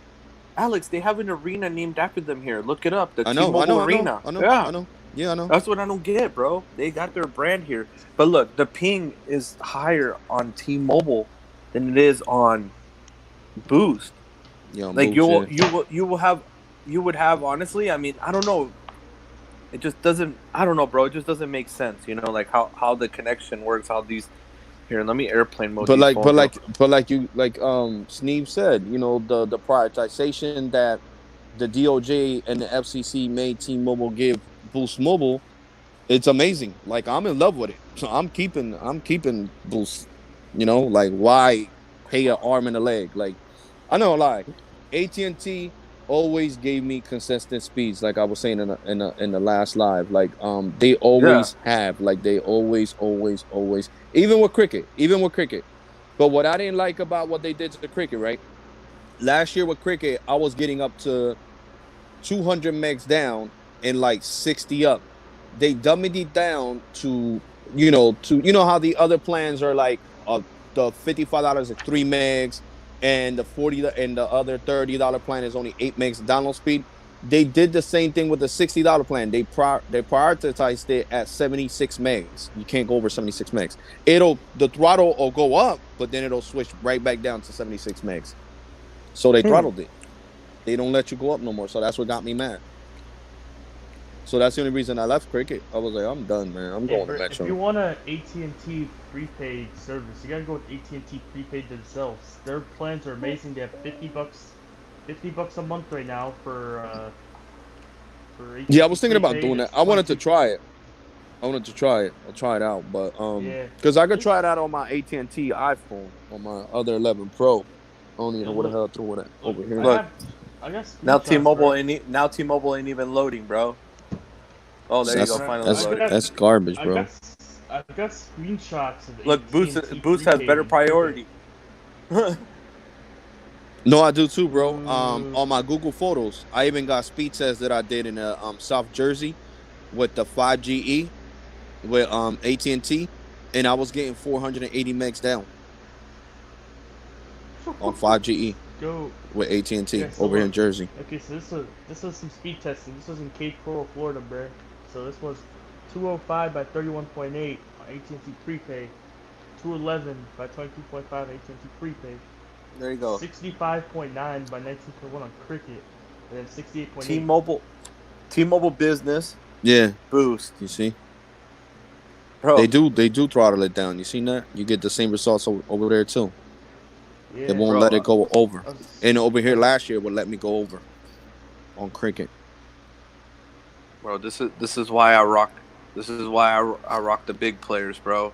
Alex, they have an arena named after them here. Look it up. The I know, T-Mobile Arena. I know. Yeah, I know. That's what I don't get, bro. They got their brand here. But look, the ping is higher on T-Mobile than it is on Boost. Yeah, Like bullshit. you would have honestly, I mean, I don't know. It just doesn't I don't know, bro. It just doesn't make sense, like how the connection works, how these here, let me airplane mode. But these like, phones up. Sneeve said, the prioritization that the DOJ and the FCC made T-Mobile give Boost Mobile, it's amazing. Like I'm in love with it. So I'm keeping Boost. Like why pay an arm and a leg? Like I know, like AT&T always gave me consistent speeds. Like I was saying in the last live, like they always have, like they always even with cricket. But what I didn't like about what they did to the cricket, right? Last year with cricket, I was getting up to 200 megs down and like 60 up. They dummied it down to how the other plans are like the $55 is 3 megs and the 40 and the other $30 plan is only 8 megs download speed. They did the same thing with the $60 plan. They prioritized it at 76 megs. You can't go over 76 megs. The throttle will go up, but then it'll switch right back down to 76 megs. So they throttled it. They don't let you go up no more. So that's what got me mad. So that's the only reason I left cricket. I was like, I'm done, man. I'm going to Metro. If you want an AT&T prepaid service, you gotta go with AT&T prepaid themselves. Their plans are amazing. They have $50 a month right now for AT&T Yeah, I was thinking about prepaid. doing that. It's I wanted to 22 try it. I'll try it out, but because I could try it out on my AT&T iPhone on my other 11 Pro. I don't even know what the hell through it over here. Look, I got now screenshots, T-Mobile bro. T-Mobile ain't even loading, bro. Oh, there you go. Finally loaded. That's garbage, bro. I got screenshots of Look, AT&T Boost has better prepaid. priority. No, I do too, bro. On my Google Photos, I even got speed tests that I did in South Jersey with the 5GE with AT&T, and I was getting 480 megs down on 5GE Go. with AT&T Yeah, so over here in look. Jersey. Okay, so this was some speed testing. This was in Cape Coral, Florida, bro. So this was 205 by 31.8 on AT&T prepaid, 211 by 22.5 AT&T prepaid, There you go. 65.9 by 19.1 on cricket, and then 68.8. T-Mobile business. Yeah, Boost. you see, Bro, they do throttle it down. You seen that? You get the same results over there too. Yeah, They won't bro, let it go over. I was- And over here last year would let me go over on cricket. Bro, this is why I rock. This is why I rock the big players, bro.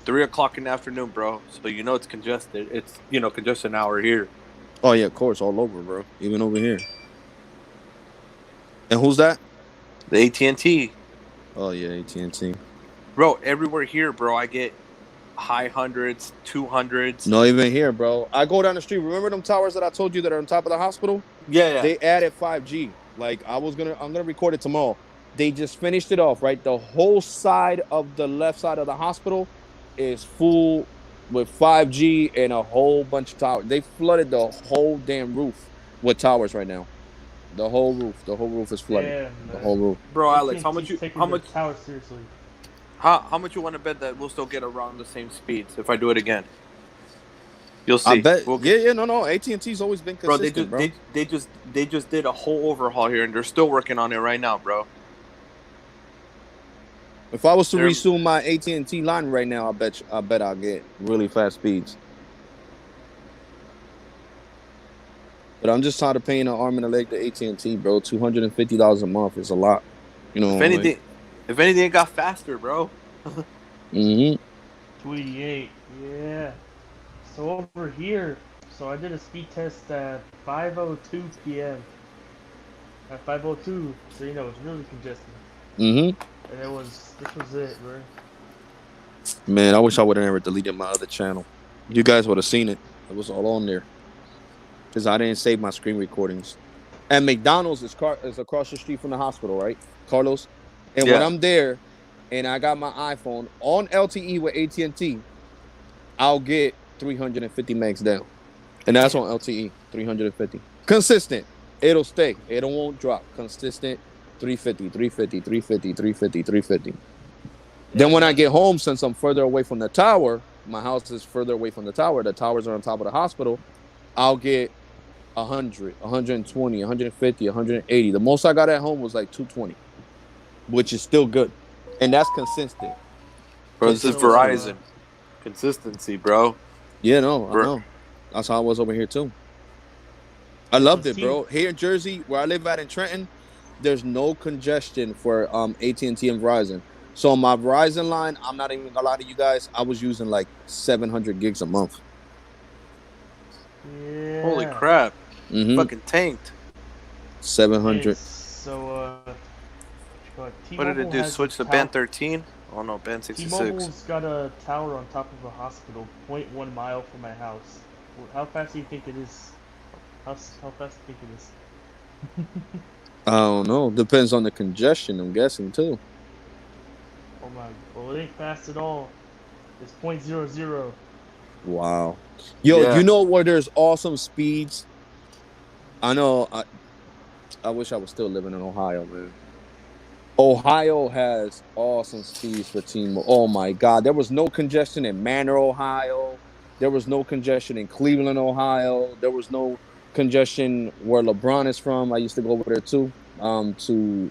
3:00 in the afternoon, bro. So it's congested. It's congestion hour here. Oh yeah, of course, all over, bro. Even over here. And who's that? The AT&T, Oh yeah, AT&T. bro. Everywhere here, bro. I get high hundreds, 200s. No, even here, bro. I go down the street. Remember them towers that I told you that are on top of the hospital? Yeah. They added 5G. Like I'm gonna record it tomorrow. They just finished it off, right? The whole side of the left side of the hospital is full with 5G and a whole bunch of towers. They flooded the whole damn roof with towers right now. The whole roof is flooded. Damn, The man. whole roof. Bro, Alex, AT&T's taking the tower seriously. how much you want to bet that we'll still get around the same speeds if I do it again? You'll see. I bet. We'll get, No. AT&T's always been bro, consistent, they just did a whole overhaul here, and they're still working on it right now, bro. If I was to They're- resume my AT&T line right now, I bet I'll get really fast speeds. But I'm just tired of paying an arm and a leg to AT&T, bro. $250 a month is a lot. You know. If anything, it got faster, bro. Mm-hmm. 288. Yeah. So over here, so I did a speed test at 5:02 p.m. At 5:02, so you know it's really congested. Mm-hmm. And this was it, bro. Man, I wish I would have never deleted my other channel. You guys would have seen it. It was all on there. Because I didn't save my screen recordings. And McDonald's is across the street from the hospital, right, Carlos? And when Yeah. I'm there and I got my iPhone on LTE with AT&T, I'll get 350 megs down. And that's on LTE, 350. Consistent. It'll stay. It won't drop. Consistent, 350, 350, 350, 350, 350. Then when I get home, since I'm further away from the tower, my house is further away from the towers are on top of the hospital, I'll get 100, 120, 150, 180. The most I got at home was like 220, which is still good. And that's consistent. Bro, this is Verizon. Consistency, bro. Yeah, no, I know. That's how I was over here too. I loved it, bro. Here in Jersey, where I live at in Trenton, there's no congestion for AT&T and Verizon. So on my Verizon line, I'm not even gonna lie to you guys, I was using like 700 gigs a month. Yeah. Holy crap. Mm-hmm. Fucking tanked. 700. So, What did it do? Switch to band 13? Oh no, band 66. T-Mobile's got a tower on top of a hospital, 0.1 mile from my house. How fast do you think it is? How fast do you think it is? I don't know. Depends on the congestion, I'm guessing, too. Oh my, well it ain't fast at all. It's 0.00. Wow. Yo, Yeah. you know where there's awesome speeds? I know. I wish I was still living in Ohio, man. Ohio has awesome speeds for T-Mobile. Oh my God, there was no congestion in Manor, Ohio. There was no congestion in Cleveland, Ohio. There was no congestion where LeBron is from. I used to go over there too. To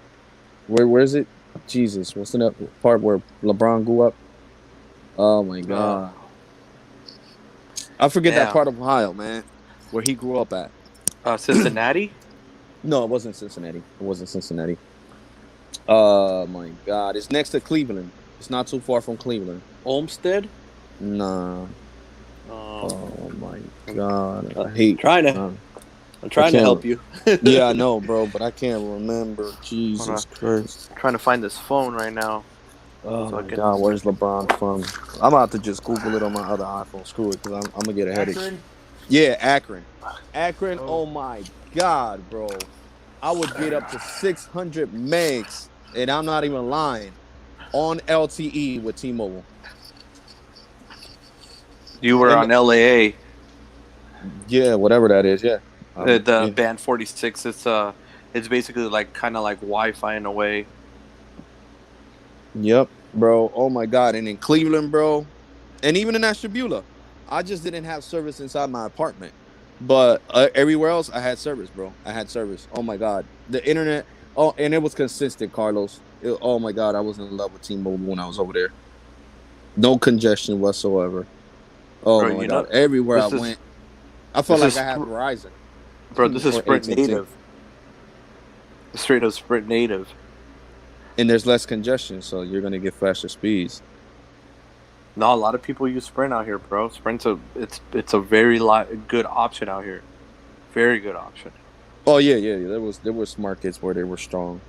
where is it? Jesus, what's the part where LeBron grew up? Oh my God, I forget that part of Ohio, man, where he grew up at. Cincinnati? No, it wasn't Cincinnati. It wasn't Cincinnati. Oh my God, it's next to Cleveland. It's not too far from Cleveland. Olmsted? Nah. Oh Oh my God, I hate. I'm trying to help you. Yeah, I know, bro, but I can't remember. Jesus Christ. I'm trying to find this phone right now. Oh my God, where's LeBron from? I'm about to just Google it on my other iPhone. Screw it, because I'm gonna get a headache. Akron? Yeah, Akron. Akron. Oh my God, bro. I would get up to 600 megs, and I'm not even lying, on LTE with T-Mobile. You were on LAA. Yeah, whatever that is. Yeah. The band 46. It's basically like kind of like Wi-Fi in a way. Yep, bro. Oh my God. And in Cleveland, bro, and even in Ashtabula, I just didn't have service inside my apartment. But everywhere else, I had service, bro. I had service. Oh my God. The internet. Oh, and it was consistent, Carlos. Oh my God. I was in love with T-Mobile when I was over there. No congestion whatsoever. Oh bro, my God. Everywhere I went, I felt like I had Verizon. Bro, this is Sprint native. Straight up Sprint native. And there's less congestion, so you're going to get faster speeds. No, a lot of people use Sprint out here, bro. Sprint's it's a very good option out here. Very good option. Oh yeah. There was markets where they were strong.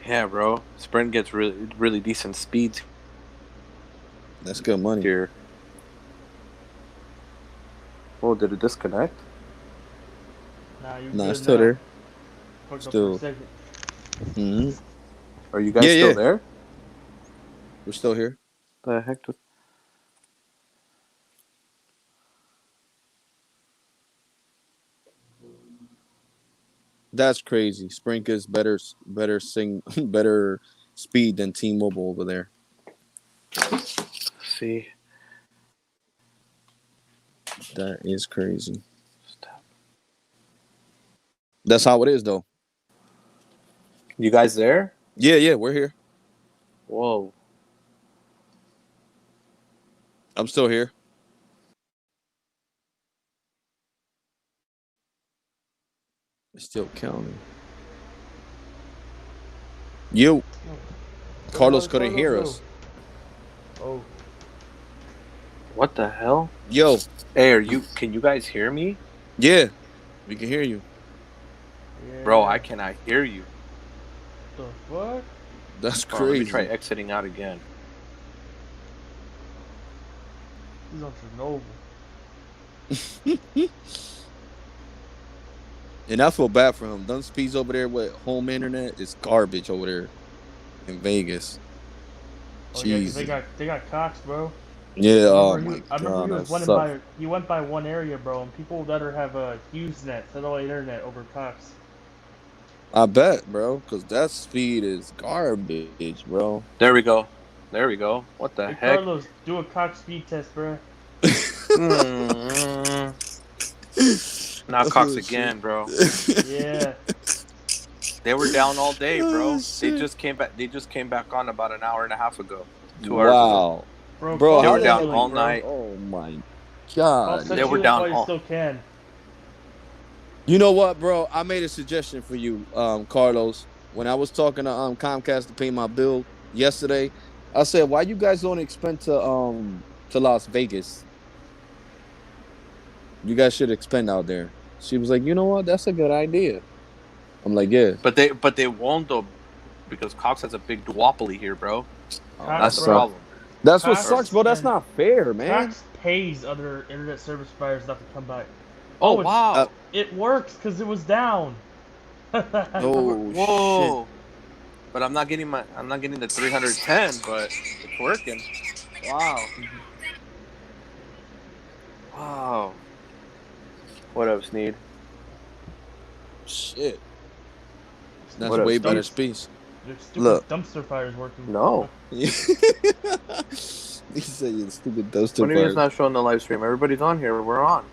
Yeah, bro. Sprint gets really decent speeds. That's good money here. Oh, did it disconnect? Nah, it's still there. fucked up Still. for a second. Mm-hmm. Are you guys Yeah, still yeah. there? We're still here. The heck? That's crazy. Sprint is better better speed than T-Mobile over there. See. That is crazy. That's how it is, though. You guys there? Yeah, yeah, we're here. Whoa. I'm still here. It's still counting. You, Carlos couldn't hear us. Oh. What the hell? Yo, Hey, can you guys hear me? yeah, we can hear you. Yeah. Bro, I cannot hear you. The fuck? That's Hold on, let me crazy. try exiting out again. He's on Chernobyl. And I feel bad for him. Dun speeds over there with home internet is garbage over there in Vegas. Oh yeah, 'cause Jeez. they got Cox, bro. Yeah. Oh I my remember god, he that was running sucks. he went by one area, bro, and people would rather have a HughesNet, satellite internet, over Cox. I bet, bro, because that speed is garbage, bro. There we go. There we go. What the Hey heck? Carlos, do a Cox speed test, bro. Not Oh, Cox shit. again, bro. Yeah. They were down all day, bro. Oh, They shit. just came back. They just came back on about an hour and a half ago. 2 hours ago. Wow. Bro, They how were the down hell- all bro. night. Oh my Call god. They were Century down while you all- still can. You know what, bro? I made a suggestion for you, Carlos. When I was talking to Comcast to pay my bill yesterday, I said, "Why you guys don't expand to Las Vegas? You guys should expand out there." She was like, "You know what? That's a good idea." I'm like, "Yeah." But they won't though, because Cox has a big duopoly here, bro. Oh, That's the bro. problem. That's what Cox sucks, bro. That's and- not fair, man. Cox pays other internet service providers not to come by. Oh it's- wow! It works because it was down. Oh Whoa! But I'm not getting the 310, but it's working. Wow! Wow! What up, Sneed? shit! That's What up, way Steve? better speech. Your stupid Look. dumpster fire's working. No. He said you stupid dumpster What do you mean it's fire. not showing the live stream? Everybody's on here. We're on.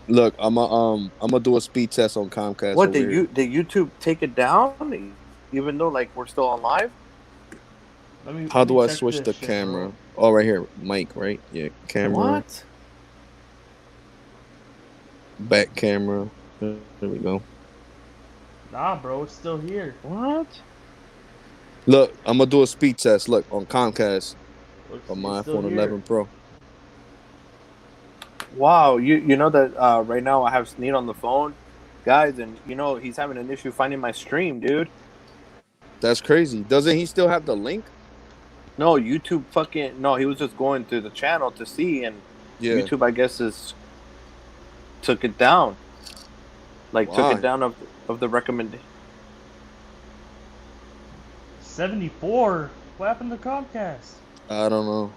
Look, I'm gonna do a speed test on Comcast. What over here. did YouTube take it down? Even though like we're still on live? How do I check switch this the shit, camera? bro. Oh, right here, mic, right? Yeah, camera, What? back camera. There we go. Nah, bro, it's still here. What? Look, I'm gonna do a speed test. Look on Comcast Looks, on my it's still iPhone here. 11 Pro. Wow, you know that right now I have Sneed on the phone, guys, and you know he's having an issue finding my stream, dude. That's crazy. Doesn't he still have the link? No, YouTube no, he was just going through the channel to see, and Yeah. YouTube I guess took it down. Like took Why? it down of the recommendation. 74. What happened to Comcast? I don't know.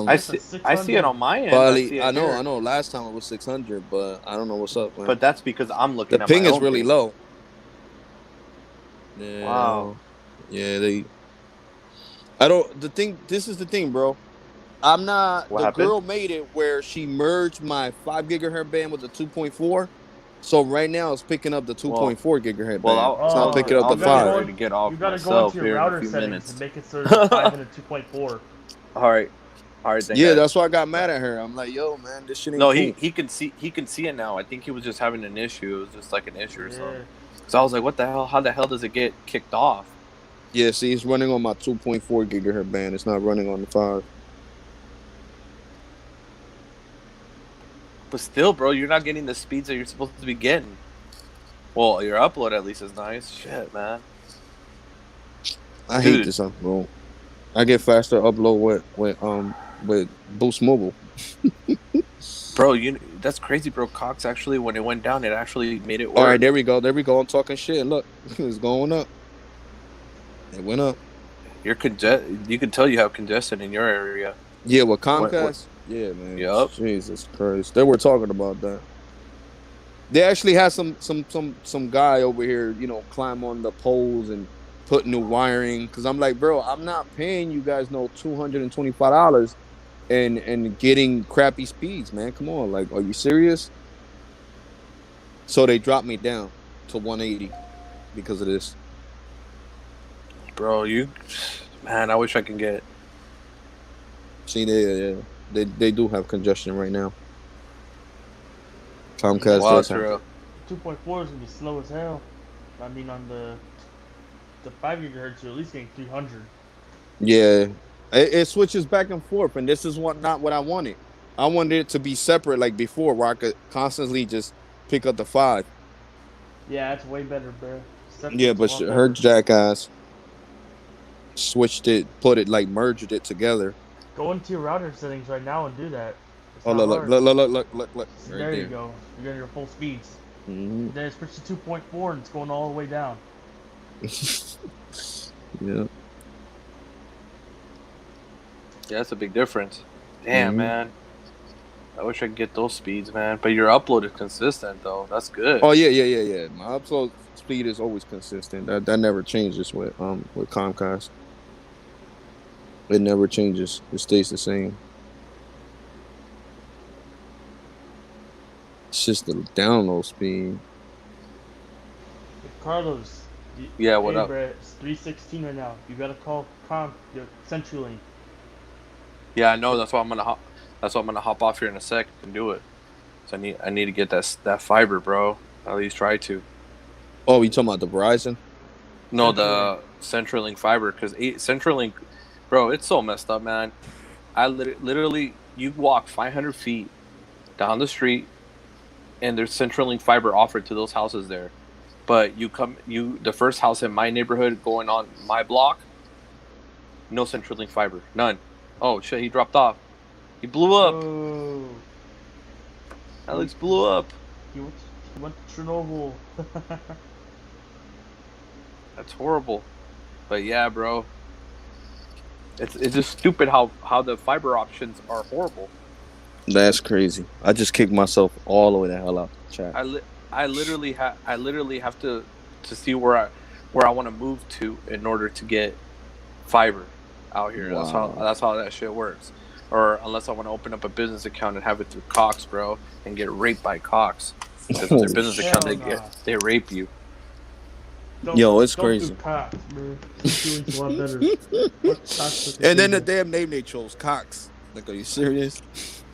I see it on my end. Probably, I I know. Last time it was 600, but I don't know what's up, man. But that's because I'm looking the at ping my is own really ping. low. Yeah. Wow. Yeah, they. I don't. This is the thing, bro. I'm not. What the happened? girl made it where she merged my 5 gigahertz band with the 2.4. So right now it's picking up the 2.4 gigahertz Well, band. It's not picking up I'll the be 5. ready to get off You gotta go myself into your here in a router few settings minutes. and make it so it's 5 and a 2.4. All right. Then, Yeah, guys. that's why I got mad at her. I'm like, yo, man, this shit ain't No, cool. he can see it now. I think he was just having an issue. It was just like an issue or Yeah. something. So I was like, what the hell? How the hell does it get kicked off? Yeah, see, it's running on my 2.4 gigahertz band. It's not running on the 5. But still, bro, you're not getting the speeds that you're supposed to be getting. Well, your upload at least is nice. Shit, man. I Dude. hate this upload. I get faster upload with Boost Mobile. Bro, that's crazy, bro. Cox actually, when it went down, it actually made it work. All right, there we go. There we go. I'm talking shit. Look, it's going up. It went up. You can tell you have congestion in your area. Yeah, with What- Comcast. Yeah, man. Yup. Jesus Christ. They were talking about that. They actually had some guy over here, you know, climb on the poles and put new wiring. Cause I'm like, bro, I'm not paying you guys no $225 and getting crappy speeds, man. Come on, like, are you serious? So they dropped me down to 180 because of this. Bro, man, I wish I can get. See, they do have congestion right now. Comcast Wow, does have. Terrell. 2.4 is gonna be slow as hell. I mean, on the 5 gigahertz, you're at least getting 300. Yeah, it switches back and forth, and this is not what I wanted. I wanted it to be separate, like before, where I could constantly just pick up the 5. Yeah, that's way better, bro. Yeah, but her jackass switched it, merged it together. Go into your router settings right now and do that. It's Oh, not look, hard. look. Right there you go. You're getting your full speeds. Mm-hmm. Then it's switched to 2.4 and it's going all the way down. Yeah. Yeah, that's a big difference. Damn, Mhm. man. I wish I could get those speeds, man. But your upload is consistent, though. That's good. Oh yeah. My upload speed is always consistent. That never changes with Comcast. It never changes. It stays the same. It's just the download speed. Hey, Carlos. Yeah, what up? Brett, it's 3:16 right now. You gotta call your CenturyLink. Yeah, I know. That's why I'm gonna hop off here in a sec and do it. So I need to get that fiber, bro. At least try to. Oh, you talking about the Verizon? No, the CenturyLink fiber, because CenturyLink, bro, it's so messed up, man. I literally, you walk 500 feet down the street, and there's CenturyLink fiber offered to those houses there. But the first house in my neighborhood going on my block, no CenturyLink fiber, none. Oh shit, he dropped off. He blew up. Oh, Alex blew up. he went to Chernobyl. That's horrible. But yeah, bro. It's just stupid how the fiber options are horrible. That's crazy. I just kicked myself all the way the hell out the chat. I literally have to see where I want to move to in order to get fiber out here. Wow. That's how that shit works. Or unless I want to open up a business account and have it through Cox, bro, and get raped by Cox. Because their business account, they rape you. Yo, it's don't crazy. Do Cox, man. Doing a lot better. And then the damn name they chose, Cox. Like, are you serious?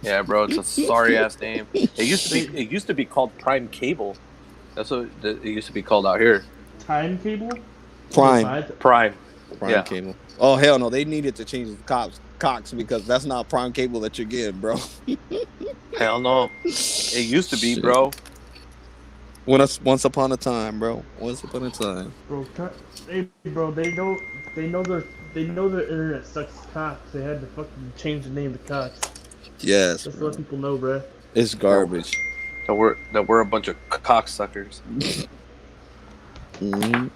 Yeah, bro, it's a sorry ass name. It used to be called Prime Cable. That's what it used to be called out here. Time cable. Prime Yeah. Cable. Oh hell no, they needed to change the Cox because that's not Prime Cable that you're getting, bro. Hell no. It used to be, Shit. bro. Once upon a time, bro. Once upon a time. Bro, hey, bro, they know their internet sucks Cox. They had to fucking change the name to Cox. Yes. Just to let people know, bro. It's garbage. That we're a bunch of cocksuckers. Mm-hmm.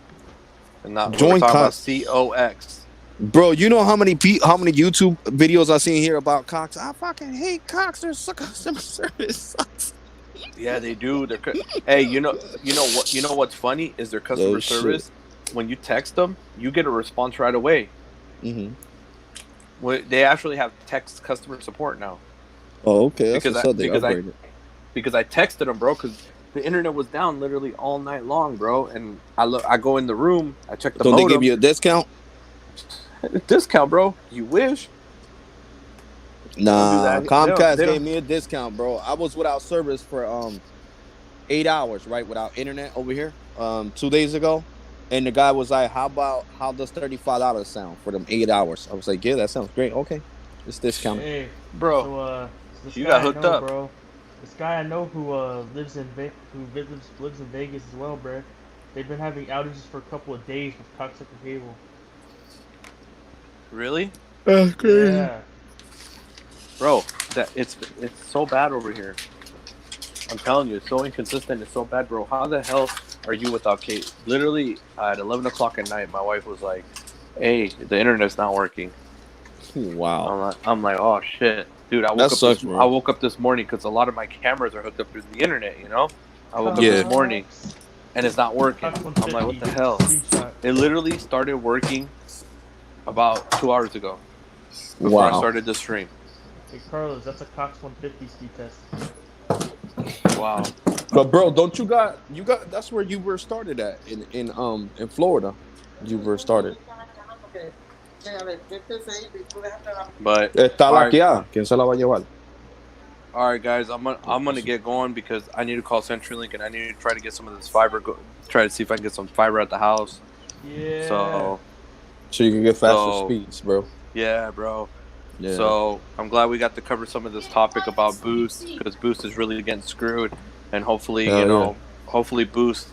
And not Join we're talking about Cox. COX. Bro, you know how many YouTube videos I seen here about Cox? I fucking hate Cox. Their customer service sucks. Yeah, they do. Hey, you know what's funny is their customer service. When you text them, you get a response right away. Mm-hmm. They actually have text customer support now. Oh, okay. Because I texted them, bro, because the internet was down literally all night long, bro. And I go in the room, I check the modem. Don't they give you a discount? Discount, bro? You wish? Nah, Comcast gave me a discount, bro. I was without service for 8 hours, right, without internet over here 2 days ago, and the guy was like, how does $35 sound for them 8 hours? I was like, yeah, that sounds great. Okay, it's discounted. Hey, bro. So, you got hooked up, bro. This guy I know who lives in Vegas as well, bro. They've been having outages for a couple of days with Coxsucker Cable. Really? That's crazy. Yeah. Bro, it's so bad over here. I'm telling you, it's so inconsistent. It's so bad, bro. How the hell are you without Kate? Literally at 11 o'clock at night, my wife was like, "Hey, the internet's not working." Wow. I'm like, "Oh shit, dude!" That sucks, bro. I woke up this morning because a lot of my cameras are hooked up through the internet. You know, I woke up Yeah. this morning and it's not working. Cox I'm like, "What the 150 hell?" screenshot. It literally started working about 2 hours ago before I Wow. started the stream. Hey Carlos, that's a Cox 150 speed test. Wow. But bro, don't you got that's where you were started at in Florida. You were started. But Está all right, laqueada. ¿Quién se la va a llevar? all right, guys, I'm gonna get going because I need to call CenturyLink and I need to try to get some of this fiber. Try to see if I can get some fiber at the house. Yeah. So you can get faster So- speeds, bro. yeah, bro. Yeah. So I'm glad we got to cover some of this topic about Boost because Boost is really getting screwed, and hopefully, Hell hopefully Boost.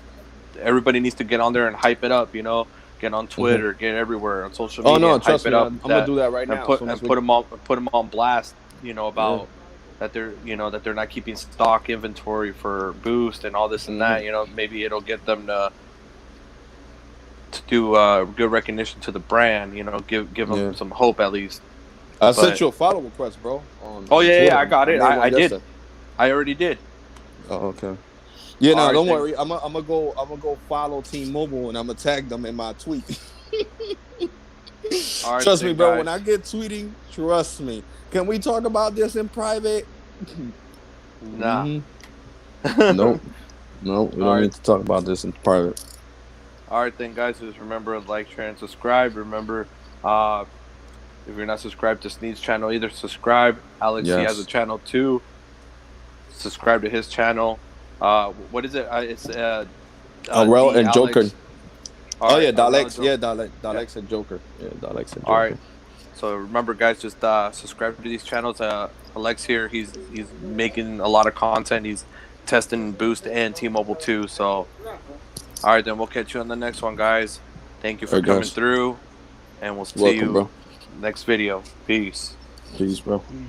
Everybody needs to get on there and hype it up. Get on Twitter, get everywhere on social media. Oh no, and trust hype me. it up. I'm gonna do that right and now. put as soon as we- them on blast. About that they're not keeping stock inventory for Boost and all this and that. Maybe it'll get them to do good recognition to the brand. Give them some hope at least. I sent you a follow request, bro. On yeah, Twitter. I got it. made one I did. yesterday. I already did. Oh, okay. Yeah, no, All right, don't thanks. worry. I'm gonna go follow T-Mobile and I'm gonna tag them in my tweet. All right, Trust me, then, bro. guys. When I get tweeting, trust me. Can we talk about this in private? Nah. Mhm. Nope. No, we don't All right. need to talk about this in private. All right, then, guys. Just remember to like, share, and subscribe. Remember, if you're not subscribed to Sneed's channel, either subscribe. Alex, he Yes. has a channel too. Subscribe to his channel. What is it? It's Rel the and Alex. Joker. All right, Dalex. Joker. Yeah, Dalex and Joker. Yeah, Dalex and Joker. All right. So remember, guys, just subscribe to these channels. Alex here, he's making a lot of content. He's testing Boost and T-Mobile too. So, all right, then we'll catch you on the next one, guys. Thank you for All right, coming guys. through, and we'll see Welcome, you bro. next video. Peace. Peace, bro. Jeez.